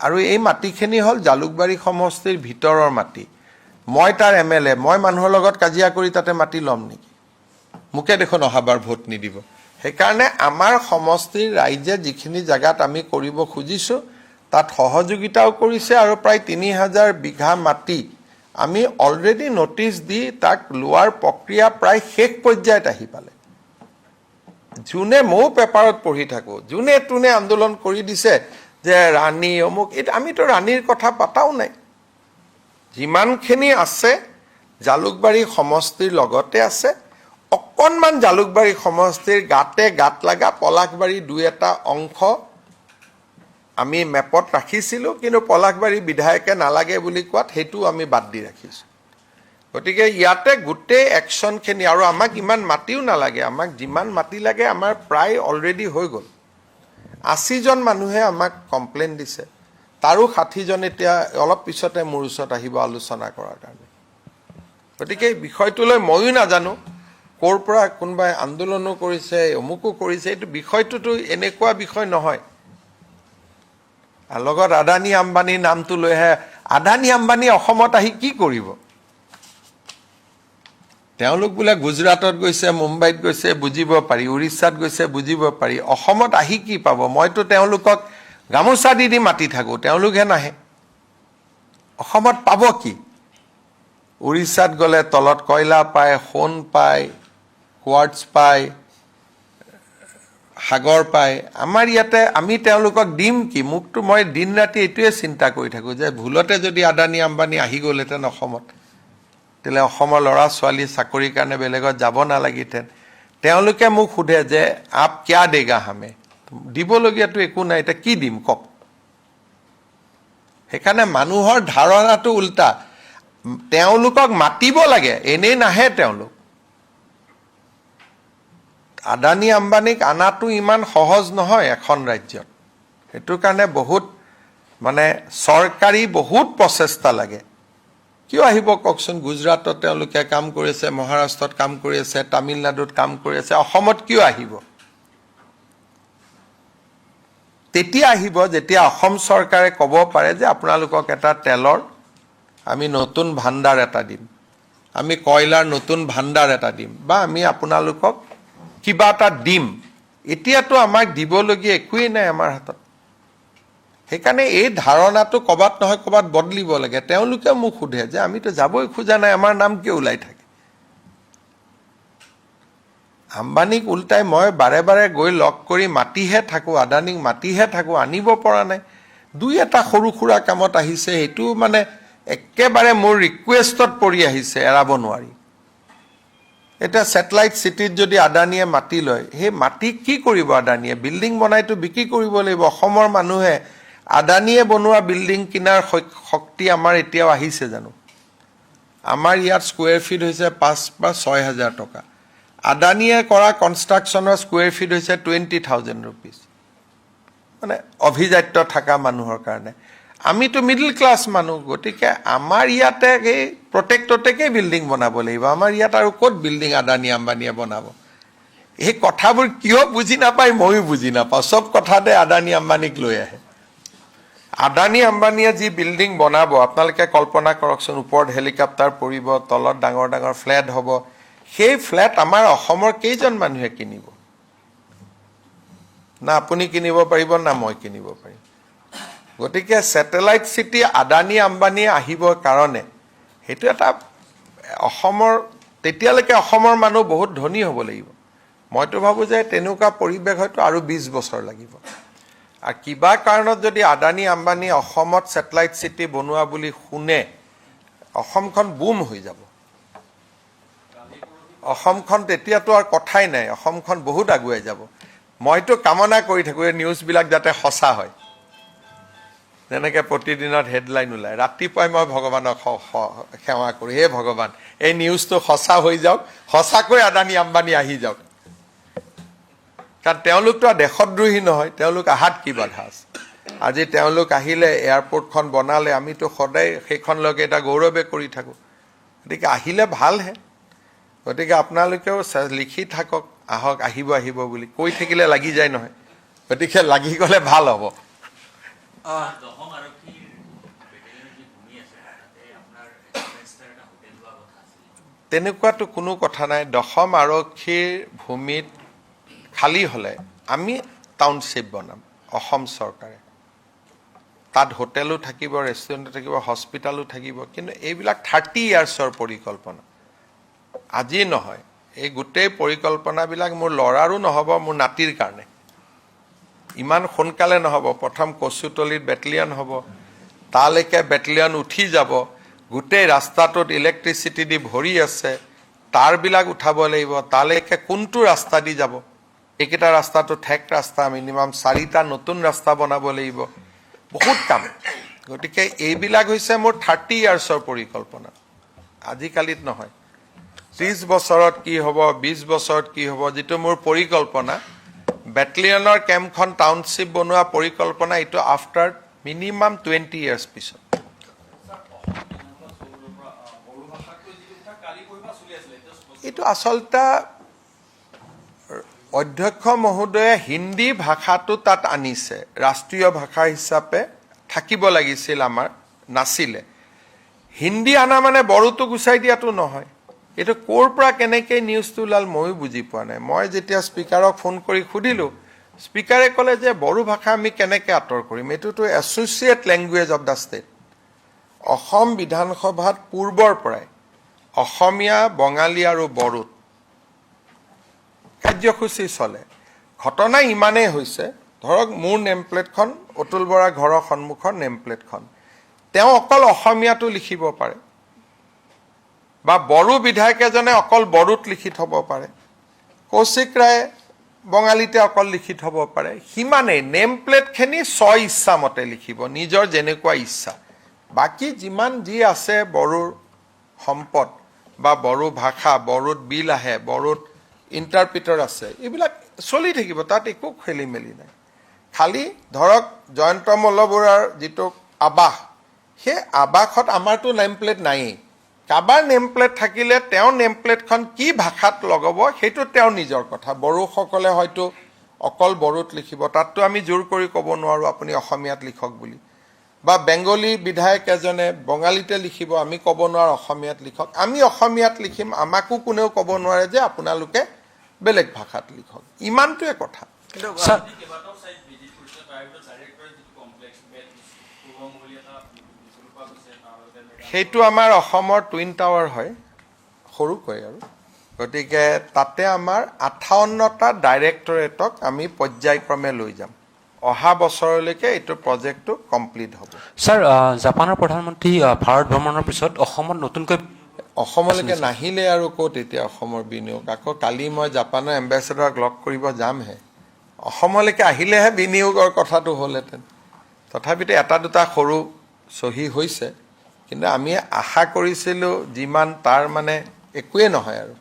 আৰু এই মাটিখিনি হ'ল জালুকবাৰী সমষ্টিৰ ভিতৰৰ মাটি। মই তাৰ MLA, মই মানুহৰ লগত কাজিয়া কৰি তাতে মাটি ল'ম নেকি? মোকে দেখোন অহাবাৰ ভোট নিদিব। সেইকাৰণে আমাৰ সমষ্টিৰ ৰাইজে যিখিনি জেগাত আমি কৰিব খুজিছোঁ তাত সহযোগিতাও কৰিছে। আৰু প্ৰায় 3000 বিঘা মাটি আমি অলৰেডি নটিচ দি তাক লোৱাৰ প্ৰক্ৰিয়া প্ৰায় শেষ পৰ্যায়ত আহি পালে। যোনে ময়ো পেপাৰত পঢ়ি থাকোঁ, যোনে তোনে আন্দোলন কৰি দিছে যে ৰাণী অমুক, আমিতো ৰাণীৰ কথা পাতাও নাই। যিমানখিনি আছে জালুকবাৰী সমষ্টিৰ লগতে আছে। অকণমান জালুকবাৰী সমষ্টিৰ গাত লগা পলাশবাৰী 2-এটা অংশ আমি মেপত ৰাখিছিলোঁ, কিন্তু পলাশবাৰী বিধায়কে নালাগে বুলি কোৱাত সেইটো আমি বাদ দি ৰাখিছোঁ। গতিকে ইয়াতে গোটেই একশ্যনখিনি, আৰু আমাক ইমান মাটিও নালাগে, আমাক যিমান মাটি লাগে আমাৰ প্ৰায় অলৰেডি হৈ গ'ল। 80জন মানুহে আমাক কমপ্লেইন দিছে, তাৰো 60জন এতিয়া অলপ পিছতে মোৰ ওচৰত আহিব আলোচনা কৰাৰ কাৰণে। গতিকে এই বিষয়টোলৈ ময়ো নাজানো ক'ৰ পৰা কোনোবাই আন্দোলনো কৰিছে, অমুকো কৰিছে। এইটো বিষয়টোতো এনেকুৱা বিষয় নহয়। লগত আদানী আম্বানীৰ নামটো লৈহে, আদানী আম্বানী অসমত আহি কি কৰিব? তেওঁলোক বোলে গুজৰাটত গৈছে, মুম্বাইত গৈছে, বুজিব পাৰি, উৰিষ্যাত গৈছে, বুজিব পাৰি। অসমত আহি কি পাব? মইতো তেওঁলোকক গামোচা দি মাতি থাকোঁ, তেওঁলোকহে নাহে। অসমত পাব কি? উৰিষ্যাত গ'লে তলত কয়লা পায়, সোণ পায়, কোৱাৰ্টছ পায়, সাগৰ পায়। আমাৰ ইয়াতে আমি তেওঁলোকক দিম কি? মোকতো, মই দিন ৰাতি এইটোৱে চিন্তা কৰি থাকোঁ যে ভুলতে যদি আদানী আম্বানী আহি গ'লহেঁতেন অসমত, তেতিয়াহ'লে অসমৰ ল'ৰা ছোৱালী চাকৰিৰ কাৰণে বেলেগত যাব নালাগিহেঁতেন। তেওঁলোকে মোক সোধে যে আপ কিয়া দেগা হামে? দিবলগীয়াতো একো নাই, এতিয়া কি দিম কওক? সেইকাৰণে মানুহৰ ধাৰণাটো উল্টা। তেওঁলোকক মাতিব লাগে, এনেই নাহে তেওঁলোক। আদানী আম্বানীক আনাটো ইমান সহজ নহয় এখন ৰাজ্যত। সেইটো কাৰণে বহুত চৰকাৰী বহুত প্ৰচেষ্টা লাগে। কিয় আহিব কওকচোন? গুজৰাটত তেওঁলোকে কাম কৰিছে, মহাৰাষ্ট্ৰত কাম কৰি আছে, তামিলনাডুত কাম কৰি আছে, অসমত কিয় আহিব? তেতিয়া আহিব যেতিয়া অসম চৰকাৰে ক'ব পাৰে যে আপোনালোকক এটা তেলৰ আমি নতুন ভাণ্ডাৰ এটা দিম, আমি কয়লাৰ নতুন ভাণ্ডাৰ এটা দিম, বা আমি আপোনালোকক কিবা এটা দিম। এতিয়াতো আমাক দিবলগীয়া একোৱেই নাই আমাৰ হাতত। সেইকাৰণে এই ধাৰণাটো ক'ৰবাত নহয় ক'ৰবাত বদলিব লাগে। তেওঁলোকে মোক সোধে যে আমিতো যাবই খোজা নাই, আমাৰ নাম কিয় ওলাই থাকে? আম্বানীক উল্টাই মই বাৰে বাৰে গৈ লগ কৰি মাতিহে থাকোঁ, আদানীক মাতিহে থাকোঁ, আনিব পৰা নাই। দুই এটা সৰু সুৰা কামত আহিছে, সেইটো মানে একেবাৰে মোৰ ৰিকুৱেষ্টত পৰি আহিছে, এৰাব নোৱাৰি। এতিয়া ছেটেলাইট চিটিত যদি আদানীয়ে মাটি লয়, সেই মাটি কি কৰিব আদানীয়ে? বিল্ডিং বনাইতো বিক্ৰী কৰিব লাগিব। অসমৰ মানুহে আদানীয়ে বনোৱা বিল্ডিং কিনাৰ শক্তি আমাৰ এতিয়াও আহিছে জানো? আমাৰ ইয়াত স্কুৱেৰ ফিট হৈছে 5 বা 6 হাজাৰ টকা। আদানীয়ে কৰা কনষ্ট্ৰাকশ্যনৰ স্কুৱেৰ ফিট হৈছে 20,000 ৰুপিজ। মানে অভিজাত্য থকা মানুহৰ কাৰণে। আমিতো মিডল ক্লাছ মানুহ, গতিকে আমাৰ ইয়াতে এই প্ৰত্যেকটোতেই বিল্ডিং বনাব লাগিব। আমাৰ ইয়াত আৰু ক'ত বিল্ডিং আদানী আম্বানীয়ে বনাব? এই কথাবোৰ কিয় বুজি নাপায় ময়ো বুজি নাপাওঁ। চব কথাতে আদানী আম্বানীক লৈ আহে। আদানী আম্বানীয়ে যি বিল্ডিং বনাব, আপোনালোকে কল্পনা কৰকচোন, ওপৰত হেলিকপ্টাৰ পৰিব, তলত ডাঙৰ ডাঙৰ ফ্লেট হ'ব। সেই ফ্লেট আমাৰ অসমৰ কেইজন মানুহে কিনিব? না আপুনি কিনিব পাৰিব, না মই কিনিব পাৰিম। গতিকে ছেটেলাইট চিটি আদানী আম্বানীয়ে আহিবৰ কাৰণে সেইটো এটা অসমৰ, তেতিয়ালৈকে অসমৰ মানুহ বহুত ধনী হ'ব লাগিব। মইতো ভাবোঁ যে তেনেকুৱা পৰিৱেশ হয়তো আৰু 20 বছৰ লাগিব। আৰু কিবা কাৰণত যদি আদানী আম্বানীয়ে অসমত ছেটেলাইট চিটি বনোৱা বুলি শুনে, অসমখন বুম হৈ যাব। অসমখন তেতিয়াতো আৰু কথাই নাই, অসমখন বহুত আগুৱাই যাব। মইতো কামনা কৰি থাকোঁ এই নিউজবিলাক যাতে সঁচা হয়। যেনেকৈ প্ৰতিদিনত হেডলাইন ওলায়, ৰাতিপুৱাই মই ভগৱানক সেৱা কৰোঁ, হে ভগৱান এই নিউজটো সঁচা হৈ যাওক, সঁচাকৈ আদানী আম্বানী আহি যাওক। কাৰণ তেওঁলোকতো দেশদ্ৰোহী নহয়, তেওঁলোক আহাত কি বাধা আছে? আজি তেওঁলোক আহিলে, এয়াৰপৰ্টখন বনালে, আমিতো সদায় সেইখনলৈকে এটা গৌৰৱে কৰি থাকোঁ। গতিকে আহিলে ভালহে। গতিকে আপোনালোকেও লিখি থাকক, আহক, আহিব আহিব বুলি কৈ থাকিলে লাগি যায় নহয়। গতিকে লাগি গ'লে ভাল হ'ব। তেনেকুৱাতো কোনো কথা নাই। 10ম আৰক্ষীৰ ভূমিত খালী হ'লে আমি টাউনশ্বিপ বনাম, অসম চৰকাৰে। তাত হোটেলো থাকিব, ৰেষ্টুৰেণ্টো থাকিব, হস্পিটেলো থাকিব। কিন্তু এইবিলাক 30 ইয়াৰ্ছৰ পৰিকল্পনা, আজি নহয়। এই গোটেই পৰিকল্পনাবিলাক মোৰ ল'ৰাৰো নহ'ব, মোৰ নাতিৰ কাৰণে। ইমান সোনকালে নহ'ব। প্ৰথম কচুতলিত বেটেলিয়ন হ'ব, তালৈকে বেটেলিয়ন উঠি যাব, গোটেই ৰাস্তাটোত ইলেক্ট্ৰিচিটি দি ভৰি আছে, তাঁৰবিলাক উঠাব লাগিব, তালৈকে কোনটো ৰাস্তা দি যাব? এইকেইটা ৰাস্তাটো ঠেক ৰাস্তা, মিনিমাম 4টা নতুন ৰাস্তা বনাব লাগিব, বহুত কাম। গতিকে এইবিলাক হৈছে মোৰ 30 ইয়াৰ্ছৰ পৰিকল্পনা, আজিকালিত নহয়। 30 বছৰত কি হ'ব, 20 বছৰত কি হ'ব, যিটো মোৰ পৰিকল্পনা, বেটেলিয়নৰ কেম্পখন টাউনশ্বিপ বনোৱা পৰিকল্পনা, এইটো আফটাৰ মিনিমাম 20 ইয়াৰ্ছ পিছত। এইটো আচলতে অধ্যক্ষ মহোদয়ে হিন্দী ভাষাটো তাত আনিছে, ৰাষ্ট্ৰীয় ভাষা হিচাপে থাকিব লাগিছিল, আমাৰ নাছিলে। হিন্দী আনা মানে বড়োটো গুচাই দিয়াটো নহয়। এইটো ক'ৰ পৰা কেনেকৈ নিউজটো ওলাল ময়ো বুজি পোৱা নাই। মই যেতিয়া স্পীকাৰক ফোন কৰি সুধিলোঁ, স্পীকাৰে ক'লে যে বড়ো ভাষা আমি কেনেকৈ আঁতৰ কৰিম, এইটোতো associate language of the state. Assam বিধানসভাত পূৰ্বৰ পৰাই অসমীয়া, বঙালী আৰু বড়োত কাৰ্যসূচী চলে। ঘটনা ইমানেই হৈছে, ধৰক মোৰ নেম প্লেটখন, অতুল বৰা ঘৰৰ সন্মুখৰ নেম প্লেটখন, তেওঁ অকল অসমীয়াটো লিখিব পাৰে, বা বড়ো বিধায়ক এজনে অকল বড়োত লিখি থ'ব পাৰে, কৌশিক ৰায়ে বঙালীতে অকল লিখি থ'ব পাৰে। সিমানেই। নেম প্লেটখিনি ইচ্ছামতে লিখিব, নিজৰ যেনেকুৱা ইচ্ছা। বাকী যিমান যি আছে বড়োৰ সম্পদ বা বড়ো ভাষা, বড়োত বিল আহে, বড়োত ইণ্টাৰপ্ৰিটাৰ আছে, এইবিলাক চলি থাকিব, তাত একো খেলি মেলি নাই। খালি ধৰক জয়ন্ত মল্লবৰুৱাৰ যিটো আৱাস, সেই আৱাসত আমাৰতো নেম প্লেট নায়েই। কাৰোবাৰ নেম প্লেট থাকিলে তেওঁ নেম প্লেটখন কি ভাষাত লগাব সেইটো তেওঁৰ নিজৰ কথা। বড়োসকলে হয়তো অকল বড়োত লিখিব, তাততো আমি জোৰ কৰি ক'ব নোৱাৰোঁ আপুনি অসমীয়াত লিখক বুলি। বা বেংগলী বিধায়ক এজনে বঙালীতে লিখিব, আমি ক'ব নোৱাৰোঁ অসমীয়াত লিখক। আমি অসমীয়াত লিখিম, আমাকো কোনেও ক'ব নোৱাৰে যে আপোনালোকে বেলেগ ভাষাত লিখক। ইমানটোৱে কথা। সেইটো আমাৰ অসমৰ টুইন টাৱাৰ হয়, সৰুকৈ আৰু। গতিকে তাতে আমাৰ 58টা ডাইৰেক্টৰেটক আমি পৰ্যায়ক্ৰমে লৈ যাম অহা বছৰলৈকে এইটো প্ৰজেক্টটো কমপ্লিট হ'ব স্যাৰ জাপানৰ প্ৰধানমন্ত্ৰী ভাৰত ভ্ৰমণৰ পিছত অসমত নতুনকৈ অসমলৈকে নাহিলে আৰু ক'ত এতিয়া অসমৰ বিনিয়োগ আকৌ কালি মই জাপানৰ এম্বেচেডৰক লগ কৰিব যামহে অসমলৈকে আহিলেহে বিনিয়োগৰ কথাটো হ'লহেঁতেন তথাপিতো এটা দুটা সৰু চহী হৈছে কিন্তু আমি আশা কৰিছিলোঁ যিমান তাৰ মানে একোৱে নহয় আৰু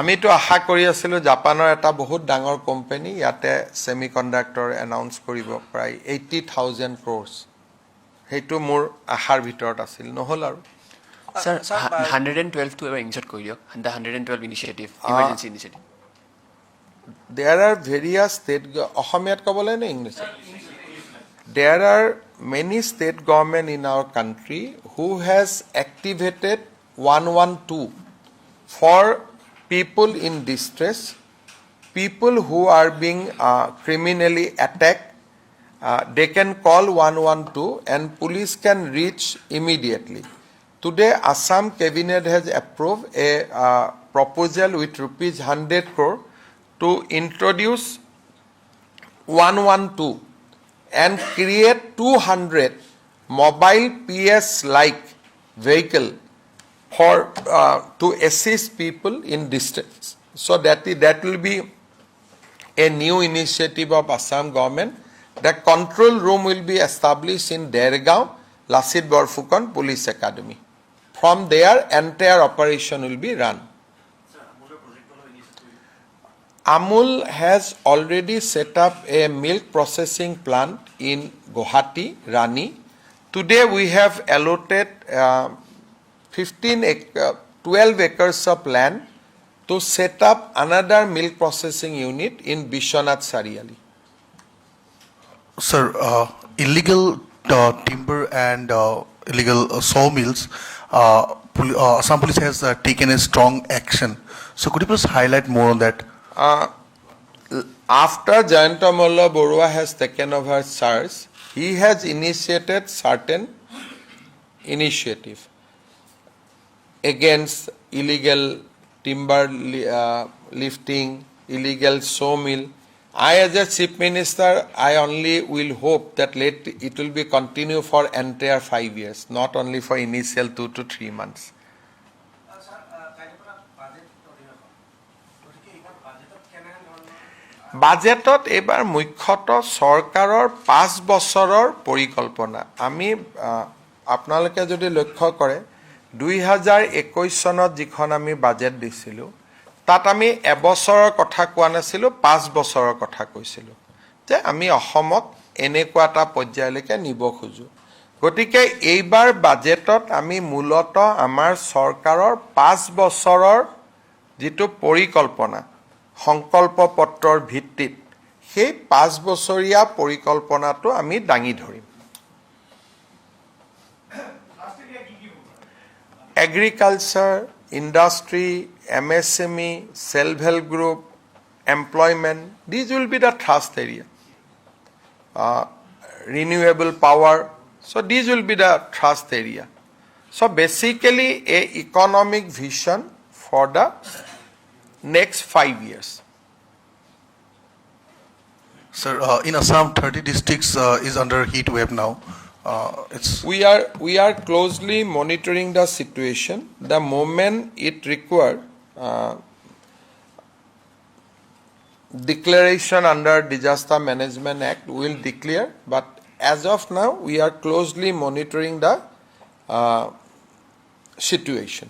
আমিতো আশা কৰি আছিলোঁ জাপানৰ এটা বহুত ডাঙৰ কোম্পানী ইয়াতে ছেমিকণ্ডাক্টৰ এনাউন্স কৰিব প্ৰায় 80,000 crores সেইটো মোৰ আশাৰ ভিতৰত আছিল নহ'ল আৰু Sir, Sir, 112 to ever insert koi diok. The 112 initiative, emergency initiative. There are various state অসমীয়াত ক'বলৈ নে English There are many state government in our country who has activated 112 for people in distress, people who are being criminally attacked. They can call 112 and police can reach immediately. Today, Assam Cabinet has approved a proposal with rupees 100 crore to introduce 112 and create 200 mobile PS-like vehicle for to assist people in distress. So that will be a new initiative of Assam government. The control room will be established in Dergaon, Lasit Borfukan Police Academy. From there, entire operation will be run. Amul has already set up a milk processing plant in Guwahati, Rani. Today we have allotted 12 acres of land to set up another milk processing unit in Bishwanath Sariali. Sir, illegal timber and illegal sawmills, Assam Police has taken a strong action. So could you please highlight more on that? After Jayanta Malla Borua has taken over charge, he has initiated certain initiative against illegal timber lifting, illegal sawmill. I, as a chief minister, I only will hope that it will be continue for entire 5 years, not only for initial 2 to 3 months. বাজেটত এইবাৰ মুখ্যতঃ চৰকাৰৰ 5 বছৰৰ পৰিকল্পনা আমি আপোনালোকে যদি লক্ষ্য কৰে 2021 চনত যিখন আমি বাজেট দিছিলোঁ তাত আমি এবছৰৰ কথা কোৱা নাছিলোঁ 5 বছৰৰ কথা কৈছিলোঁ যে আমি অসমক এনেকুৱা এটা পৰ্যায়লৈকে নিব খোজো গতিকে এইবাৰ বাজেটত আমি মূলতঃ আমাৰ চৰকাৰৰ 5 বছৰৰ যিটো পৰিকল্পনা সংকল্প পত্ৰৰ ভিত্তিত সেই 5 বছৰীয়া পৰিকল্পনাটো আমি দাঙি ধৰিম agriculture industry MSME self-help group employment these will be the thrust area renewable power so these will be the thrust area so basically a economic vision for the next 5 years. Sir, in Assam, 30 districts is under heat wave now. We are closely monitoring the situation. The moment it requires declaration under Disaster Management Act, we will declare. But as of now, we are closely monitoring the situation.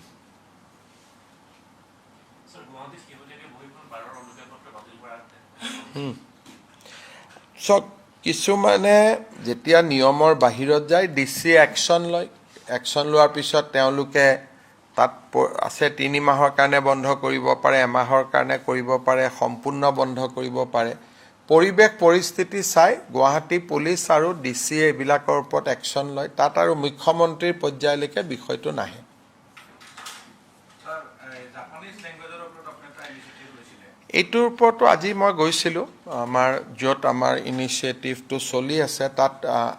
So, কিছুমানে যেতিয়া নিয়মৰ বাহিৰত যায় DC action লয় action লোৱাৰ পিছত তেওঁলোকে তাত আছে 3 মাহৰ কাৰণে বন্ধ কৰিব পাৰে এমাহৰ কাৰণে কৰিব পাৰে সম্পূৰ্ণ বন্ধ কৰিব পাৰে পৰিবেশ পৰিস্থিতি চাই গুৱাহাটী পুলিচ আৰু ডিসি এবিলাকৰ ওপৰত একশন লয় তাত আৰু মুখ্যমন্ত্ৰীৰ পৰ্যায়লৈকে বিষয়টো নাহে এইটোৰ ওপৰতো আজি মই গৈছিলোঁ আমাৰ য'ত আমাৰ ইনিচিয়েটিভটো চলি আছে তাত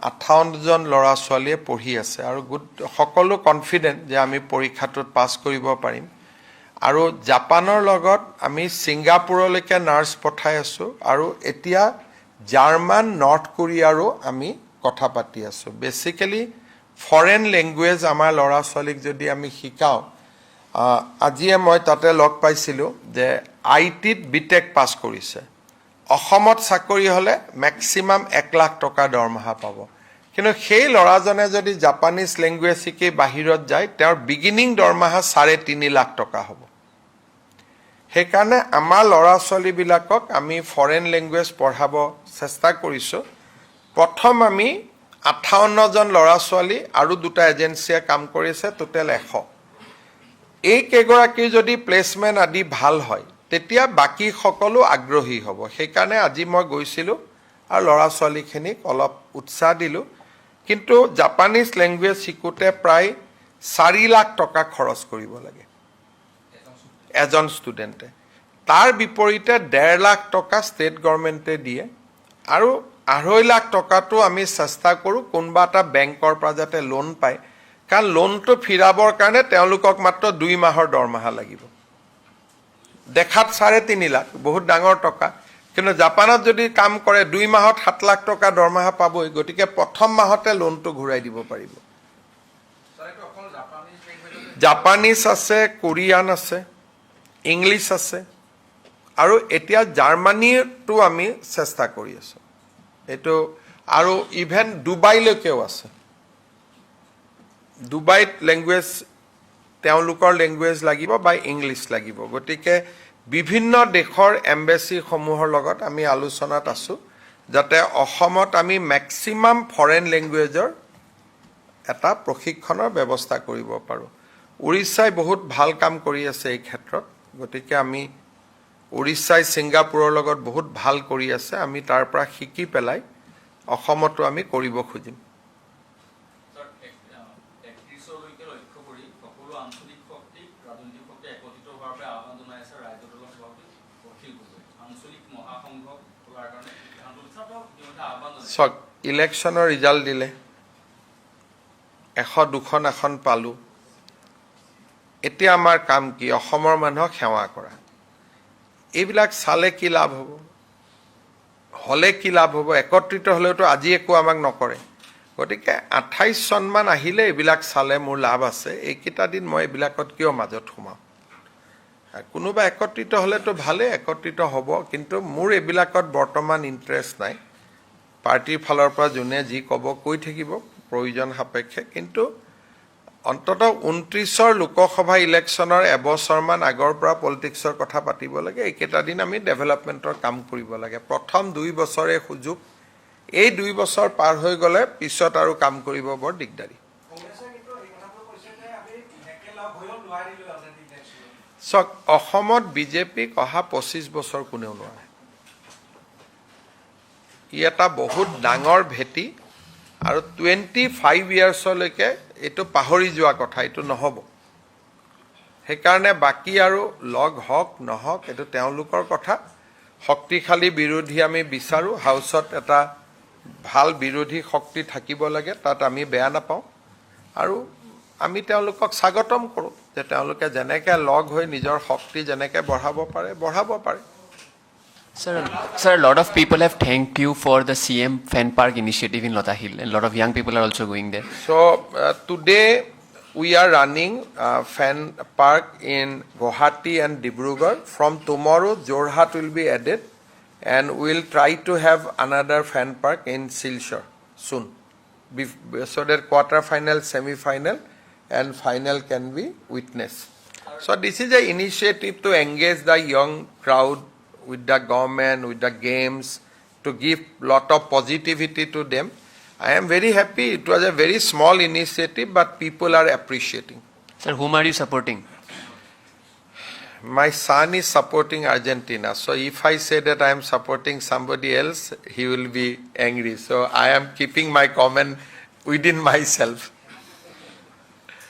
58 জন ল'ৰা ছোৱালীয়ে পঢ়ি আছে আৰু সকলো কনফিডেন্ট যে আমি পৰীক্ষাটোত পাছ কৰিব পাৰিম আৰু জাপানৰ লগত আমি ছিংগাপুৰলৈকে নাৰ্ছ পঠাই আছোঁ আৰু এতিয়া জাৰ্মান নৰ্থ কোৰিয়াৰো আমি কথা পাতি আছোঁ বেচিকেলি ফৰেন লেংগুৱেজ আমাৰ ল'ৰা ছোৱালীক যদি আমি শিকাওঁ আজিয়ে মই তাতে লগ পাইছিলোঁ যে IT-ত BTech পাছ কৰিছে অসমত চাকৰি হ'লে মেক্সিমাম 1 লাখ টকা দৰমহা পাব কিন্তু সেই ল'ৰাজনে যদি জাপানীজ লেংগুৱেজ শিকি বাহিৰত যায় তেওঁৰ বিগিনিং দৰমহা 3.5 লাখ টকা হ'ব সেইকাৰণে আমাৰ ল'ৰা ছোৱালীবিলাকক আমি ফৰেন লেংগুৱেজ পঢ়াব চেষ্টা কৰিছোঁ প্ৰথম আমি 58 জন ল'ৰা ছোৱালী আৰু দুটা এজেন্সিয়ে কাম কৰিছে টোটেল 100 এই কেইগৰাকীৰ যদি প্লেচমেণ্ট আদি ভাল হয় তেতিয়া বাকী সকলো আগ্ৰহী হ'ব সেইকাৰণে আজি মই গৈছিলোঁ আৰু ল'ৰা ছোৱালীখিনিক অলপ উৎসাহ দিলোঁ কিন্তু জাপানীজ লেংগুৱেজ শিকোঁতে প্ৰায় 4 লাখ টকা খৰচ কৰিব লাগে এজন ষ্টুডেণ্টে তাৰ বিপৰীতে 1.5 লাখ টকা ষ্টেট গভৰ্ণমেণ্টে দিয়ে আৰু 2.5 লাখ টকাটো আমি চেষ্টা কৰোঁ কোনোবা এটা বেংকৰ পৰা যাতে লোন পায় কাৰণ লোনটো ফিৰাবৰ কাৰণে তেওঁলোকক মাত্ৰ 2 মাহৰ দৰমহা লাগিব দেখাত 3.5 লাখ বহুত ডাঙৰ টকা কিন্তু জাপানত যদি কাম কৰে 2 মাহত 7 লাখ টকা দৰমহা পাবই গতিকে প্ৰথম মাহতে লোনটো ঘূৰাই দিব পাৰিব ছাৰ এইটো অকল জাপানীজ লেংগুৱেজতে জাপানীজ আছে কোৰিয়ান আছে ইংলিছ আছে আৰু এতিয়া জাৰ্মানীটো আমি চেষ্টা কৰি আছোঁ এইটো আৰু ইভেন ডুবাইলৈকেও আছে ডুবাইত লেংগুৱেজ তেওঁলোকৰ লেংগুৱেজ লাগিব বা ইংলিছ লাগিব গতিকে বিভিন্ন দেশৰ এম্বেচিসমূহৰ লগত আমি আলোচনাত আছোঁ যাতে অসমত আমি মেক্সিমাম ফৰেন লেংগুৱেজৰ এটা প্ৰশিক্ষণৰ ব্যৱস্থা কৰিব পাৰোঁ উৰিষ্যাই বহুত ভাল কাম কৰি আছে এই ক্ষেত্ৰত গতিকে আমি উৰিষ্যাই ছিংগাপুৰৰ লগত বহুত ভাল কৰি আছে আমি তাৰ পৰা শিকি পেলাই অসমতো আমি কৰিব খুজিম ছাৰ 31লৈকে লক্ষ্য কৰি সকলো আঞ্চলিক শক্তিক ৰাজনৈতিক শক্তি একত্ৰিত হোৱাৰ বাবে আহ্বান জনাই আছে ৰাজ্যৰ দলৰ সভাপতি অখিল গগৈ আঞ্চলিক মহাসংঘ খোলাৰ কাৰণে আহ্বান জনাইছে চাওক ইলেকশ্যনৰ ৰিজাল্ট দিলে 102খন আসন পালোঁ এতিয়া আমাৰ কাম কি অসমৰ মানুহক সেৱা কৰা এইবিলাক চালে কি লাভ হ'ব হলে কি লাভ হ'ব একত্ৰিত হ'লেওতো আজি একো আমাক নকৰে গতিকে 28 চনমান আহিলে এইবিলাক চালে মোৰ লাভ আছে এইকেইটা দিন মই এইবিলাকত কিয় মাজত সোমাম কোনোবা একত্ৰিত হ'লেতো ভালে একত্ৰিত হ'ব কিন্তু মোৰ এইবিলাকত বৰ্তমান ইণ্টাৰেষ্ট নাই পাৰ্টিৰ ফালৰ পৰা যোনে যি ক'ব কৈ থাকিব প্ৰয়োজন সাপেক্ষে কিন্তু অন্ততঃ 29ৰ লোকসভা ইলেকশ্যনৰ এবছৰমান আগৰ পৰা পলিটিক্সৰ কথা পাতিব লাগে এইকেইটা দিন আমি ডেভেলপমেণ্টৰ কাম কৰিব লাগে প্ৰথম 2 বছৰে সুযোগ এই 2 বছৰ পাৰ হৈ গ'লে পিছত আৰু কাম কৰিব বৰ দিগদাৰী কংগ্ৰেছে কিন্তু এই কথাটো কৈছে যে আমি একেলগ হৈও নোৱাৰিলোঁ অলৰেডি ইলেকশ্যন চাওক অসমত বিজেপিক অহা 25 বছৰ কোনেও নোৱাৰে ই এটা বহুত ডাঙৰ ভেটি আৰু 25 ইয়াৰ্ছলৈকে এইটো পাহৰি যোৱা কথা এইটো নহ'ব সেইকাৰণে বাকী আৰু লগ হওক নহওক এইটো তেওঁলোকৰ কথা শক্তিশালী বিৰোধী আমি বিচাৰোঁ হাউচত এটা ভাল বিৰোধী শক্তি থাকিব লাগে তাত আমি বেয়া নাপাওঁ আৰু আমি তেওঁলোকক স্বাগতম কৰোঁ যে তেওঁলোকে যেনেকৈ লগ হৈ নিজৰ শক্তি যেনেকৈ বঢ়াব পাৰে Sir, a lot of people have thanked you for the CM Fan Park initiative in Lata Hill, and a lot of young people are also going there. So today we are running fan park in Guwahati and Dibrugarh. From tomorrow, Jorhat will be added, and we'll try to have another fan park in Silchar soon, so that quarter-final, semi-final, and final can be witnessed. So this is an initiative to engage the young crowd with the government, with the games, to give lot of positivity to them. I am very happy. It was a very small initiative, but people are appreciating. Sir, whom are you supporting? My son is supporting Argentina. So if I say that I am supporting somebody else, he will be angry. So I am keeping my comment within myself.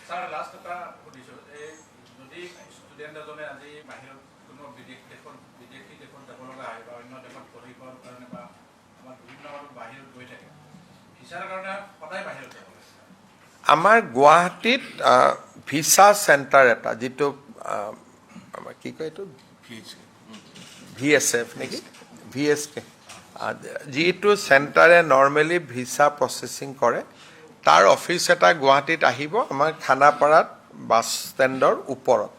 Sir last এটা সুধিছোঁ এই যদি student এজনে আজি বাহিৰত কোনো বিদেশী দেশত যাব লগা হয় বা অন্য দেশত পঢ়িবৰ কাৰণে বা আমাৰ বিভিন্ন মানুহ বাহিৰত গৈ থাকে ভিছাৰ কাৰণে সদায় বাহিৰত যাব লাগে আমাৰ গুৱাহাটীত ভিছা চেণ্টাৰ এটা যিটো কি কয় এইটো VSF নেকি VSK যিটো চেণ্টাৰে নৰ্মেলি ভিছা প্ৰচেছিং কৰে তাৰ অফিচ এটা গুৱাহাটীত আহিব আমাৰ খানাপাৰাত বাছ ষ্টেণ্ডৰ ওপৰত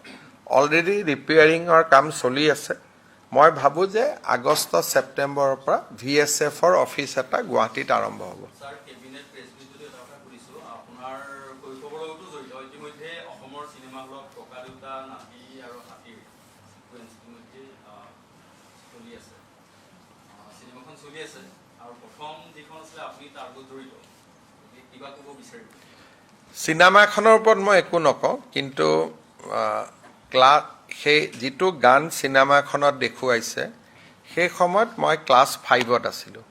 অলৰেডি ৰিপেয়াৰিঙৰ কাম চলি আছে মই ভাবোঁ যে আগষ্ট ছেপ্টেম্বৰৰ পৰা VSFৰ অফিচ এটা গুৱাহাটীত আৰম্ভ হ'ব স্যাৰ কেবিনেট প্ৰেছ মিট যদি এটা কথা সুধিছোঁ আপোনাৰ শৈশৱৰ লগতো জড়িত ইতিমধ্যে অসমৰ চিনেমা হলত ককা দেউতা নাতি আৰু হাতীৰ ছিকুৱেঞ্চ ইতিমধ্যে চলি আছে চিনেমাখন চলি আছে আৰু প্ৰথম যিখন আছিলে আপুনি তাৰ লগত জড়িত কিবা ক'ব বিচাৰিব চিনেমাখনৰ ওপৰত মই একো নকওঁ কিন্তু সেই যিটো গান চিনেমাখনত দেখুৱাইছে সেই সময়ত মই ক্লাছ 5ত আছিলোঁ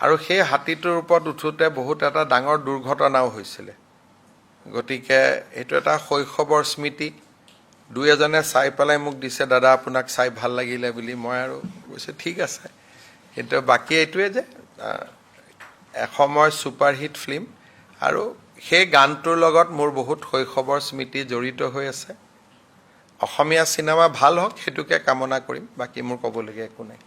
আৰু সেই হাতীটোৰ ওপৰত উঠোতে বহুত এটা ডাঙৰ দুৰ্ঘটনাও হৈছিলে গতিকে এইটো এটা শৈশৱৰ স্মৃতি দুই এজনে চাই পেলাই মোক দিছে দাদা আপোনাক চাই ভাল লাগিলে বুলি মই আৰু কৈছোঁ ঠিক আছে কিন্তু বাকী এইটোৱে যে এসময়ৰ ছুপাৰহিট ফিল্ম আৰু সেই গানটোৰ লগত মোৰ বহুত শৈশৱৰ স্মৃতি জড়িত হৈ আছে অসমীয়া চিনেমা ভাল হওক সেইটোকে কামনা কৰিম বাকী মোৰ ক'বলগীয়া একো নাই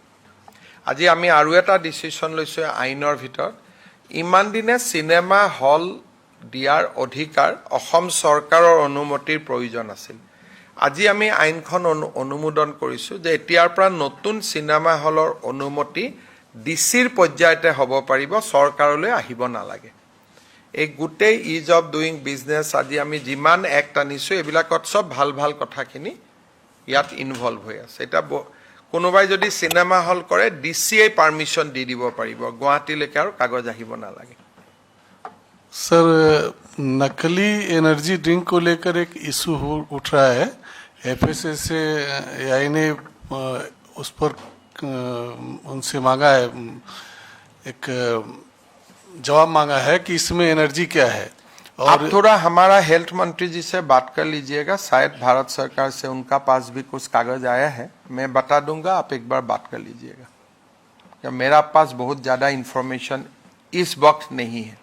আজি আমি আৰু এটা ডিচিশ্যন লৈছোঁ আইনৰ ভিতৰত ইমান দিনে চিনেমা হল দিয়াৰ অধিকাৰ অসম চৰকাৰৰ অনুমতিৰ প্ৰয়োজন আছিল আজি আমি আইনখন অনুমোদন কৰিছোঁ যে এতিয়াৰ পৰা নতুন চিনেমা হলৰ অনুমতি ডিচিৰ পৰ্যায়তে হ'ব পাৰিব চৰকাৰলৈ আহিব নালাগে এই গোটেই ইজ অফ ডুইং বিজনেছ আজি আমি যিমান এক্ট আনিছোঁ এইবিলাকত চব ভাল ভাল কথাখিনি ইয়াত ইনভলভ হৈ আছে এতিয়া কোনোবাই যদি চিনেমা হল কৰে ডিচিয়ে পাৰ্মিশ্যন দি দিব পাৰিব গুৱাহাটীলৈকে আৰু কাগজ আহিব নালাগে सर नकली एनर्जी ड्रिंक को लेकर एक इशू उठ रहा है FSA से AI ने उस पर उनसे मांगा है एक जवाब मांगा है कि इसमें एनर्जी क्या है आप थोड़ा हमारा हेल्थ मंत्री जी से बात कर लीजिएगा शायद भारत सरकार से उनका पास भी कुछ कागज आया है मैं बता दूंगा आप एक बार बात कर लीजिएगा क्या मेरा पास बहुत ज़्यादा इंफॉर्मेशन इस वक्त नहीं है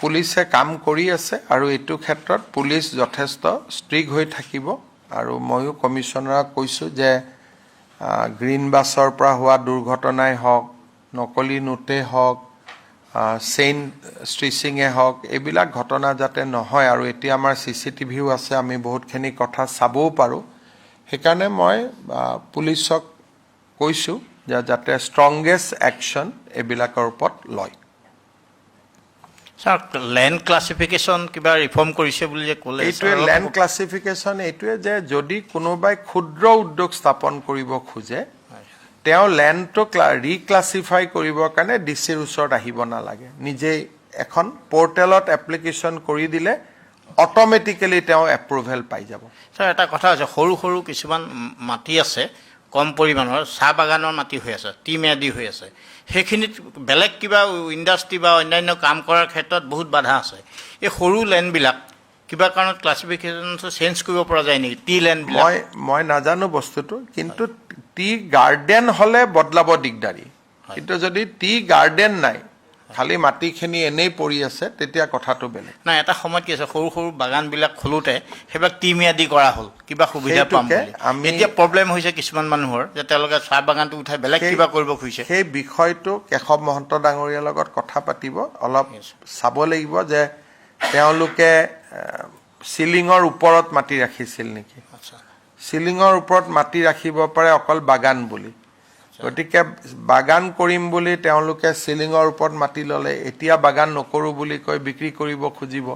পুলিচে কাম কৰি আছে আৰু এইটো ক্ষেত্ৰত পুলিচ যথেষ্ট ষ্ট্ৰিক হৈ থাকিব আৰু ময়ো কমিশ্যনাৰক কৈছোঁ যে গ্ৰীণ বাছৰ পৰা হোৱা দুৰ্ঘটনাই হওক নকলি নোটেই হওক চেইন ষ্ট্ৰিচিঙে হওক এইবিলাক ঘটনা যাতে নহয় আৰু এতিয়া আমাৰ CCTVও আছে আমি বহুতখিনি কথা চাবও পাৰোঁ সেইকাৰণে মই পুলিচক কৈছোঁ যে যাতে ষ্ট্ৰংগেষ্ট একশ্যন এইবিলাকৰ ওপৰত লয় স্যাৰ লেণ্ড ক্লাছিফিকেশ্যন কিবা ৰিফৰ্ম কৰিছে বুলি যে ক'লে এইটোৱে লেণ্ড ক্লাছিফিকেশ্যন এইটোৱে যে যদি কোনোবাই ক্ষুদ্ৰ উদ্যোগ স্থাপন কৰিব খোজে তেওঁ লেণ্ডটো ৰিক্লাছিফাই কৰিবৰ কাৰণে ডিচিৰ ওচৰত আহিব নালাগে নিজেই এখন পৰ্টেলত এপ্লিকেশ্যন কৰি দিলে অট'মেটিকেলি তেওঁ এপ্ৰুভেল পাই যাব স্যাৰ এটা কথা আছে সৰু সৰু কিছুমান মাটি আছে কম পৰিমাণৰ চাহ বাগানৰ মাটি হৈ আছে টি ম্যাদি হৈ আছে সেইখিনিত বেলেগ কিবা ইণ্ডাষ্ট্ৰি বা অন্যান্য কাম কৰাৰ ক্ষেত্ৰত বহুত বাধা আছে এই সৰু লেণ্ডবিলাক কিবা কাৰণত ক্লাছিফিকেশ্যনটো চেঞ্জ কৰিব পৰা যায় নেকি টি লেণ্ডবিলাক মই নাজানো বস্তুটো কিন্তু টি গাৰ্ডেন হ'লে বদলাব দিগদাৰী কিন্তু যদি টি গাৰ্ডেন নাই খালি মাটিখিনি এনেই পৰি আছে তেতিয়া কথাটো বেলেগ নাই এটা সময়ত কি আছে সৰু সৰু বাগানবিলাক খোলোতে সেইবিলাক টি ম্যাদি কৰা হ'ল কিবা সুবিধা পাম বুলি এতিয়া প্ৰব্লেম হৈছে কিছুমান মানুহৰ যে তেওঁলোকে চাহ বাগানটো উঠাই বেলেগ কিবা কৰিব খুজিছে সেই বিষয়টো কেশৱ মহন্ত ডাঙৰীয়াৰ লগত কথা পাতিব অলপ চাব লাগিব যে তেওঁলোকে চিলিঙৰ ওপৰত মাটি ৰাখিছিল নেকি চিলিঙৰ ওপৰত মাটি ৰাখিব পাৰে অকল বাগান বুলি গতিকে বাগান কৰিম বুলি তেওঁলোকে চিলিঙৰ ওপৰত মাটি ল'লে এতিয়া বাগান নকৰোঁ বুলি কৈ বিক্ৰী কৰিব খুজিব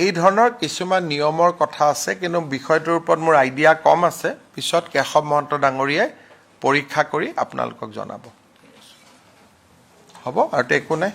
এই ধৰণৰ কিছুমান নিয়মৰ কথা আছে কিন্তু বিষয়টোৰ ওপৰত মোৰ আইডিয়া কম আছে পিছত কেশৱ মহন্ত ডাঙৰীয়াই পৰীক্ষা কৰি আপোনালোকক জনাব হ'ব আৰু একো নাই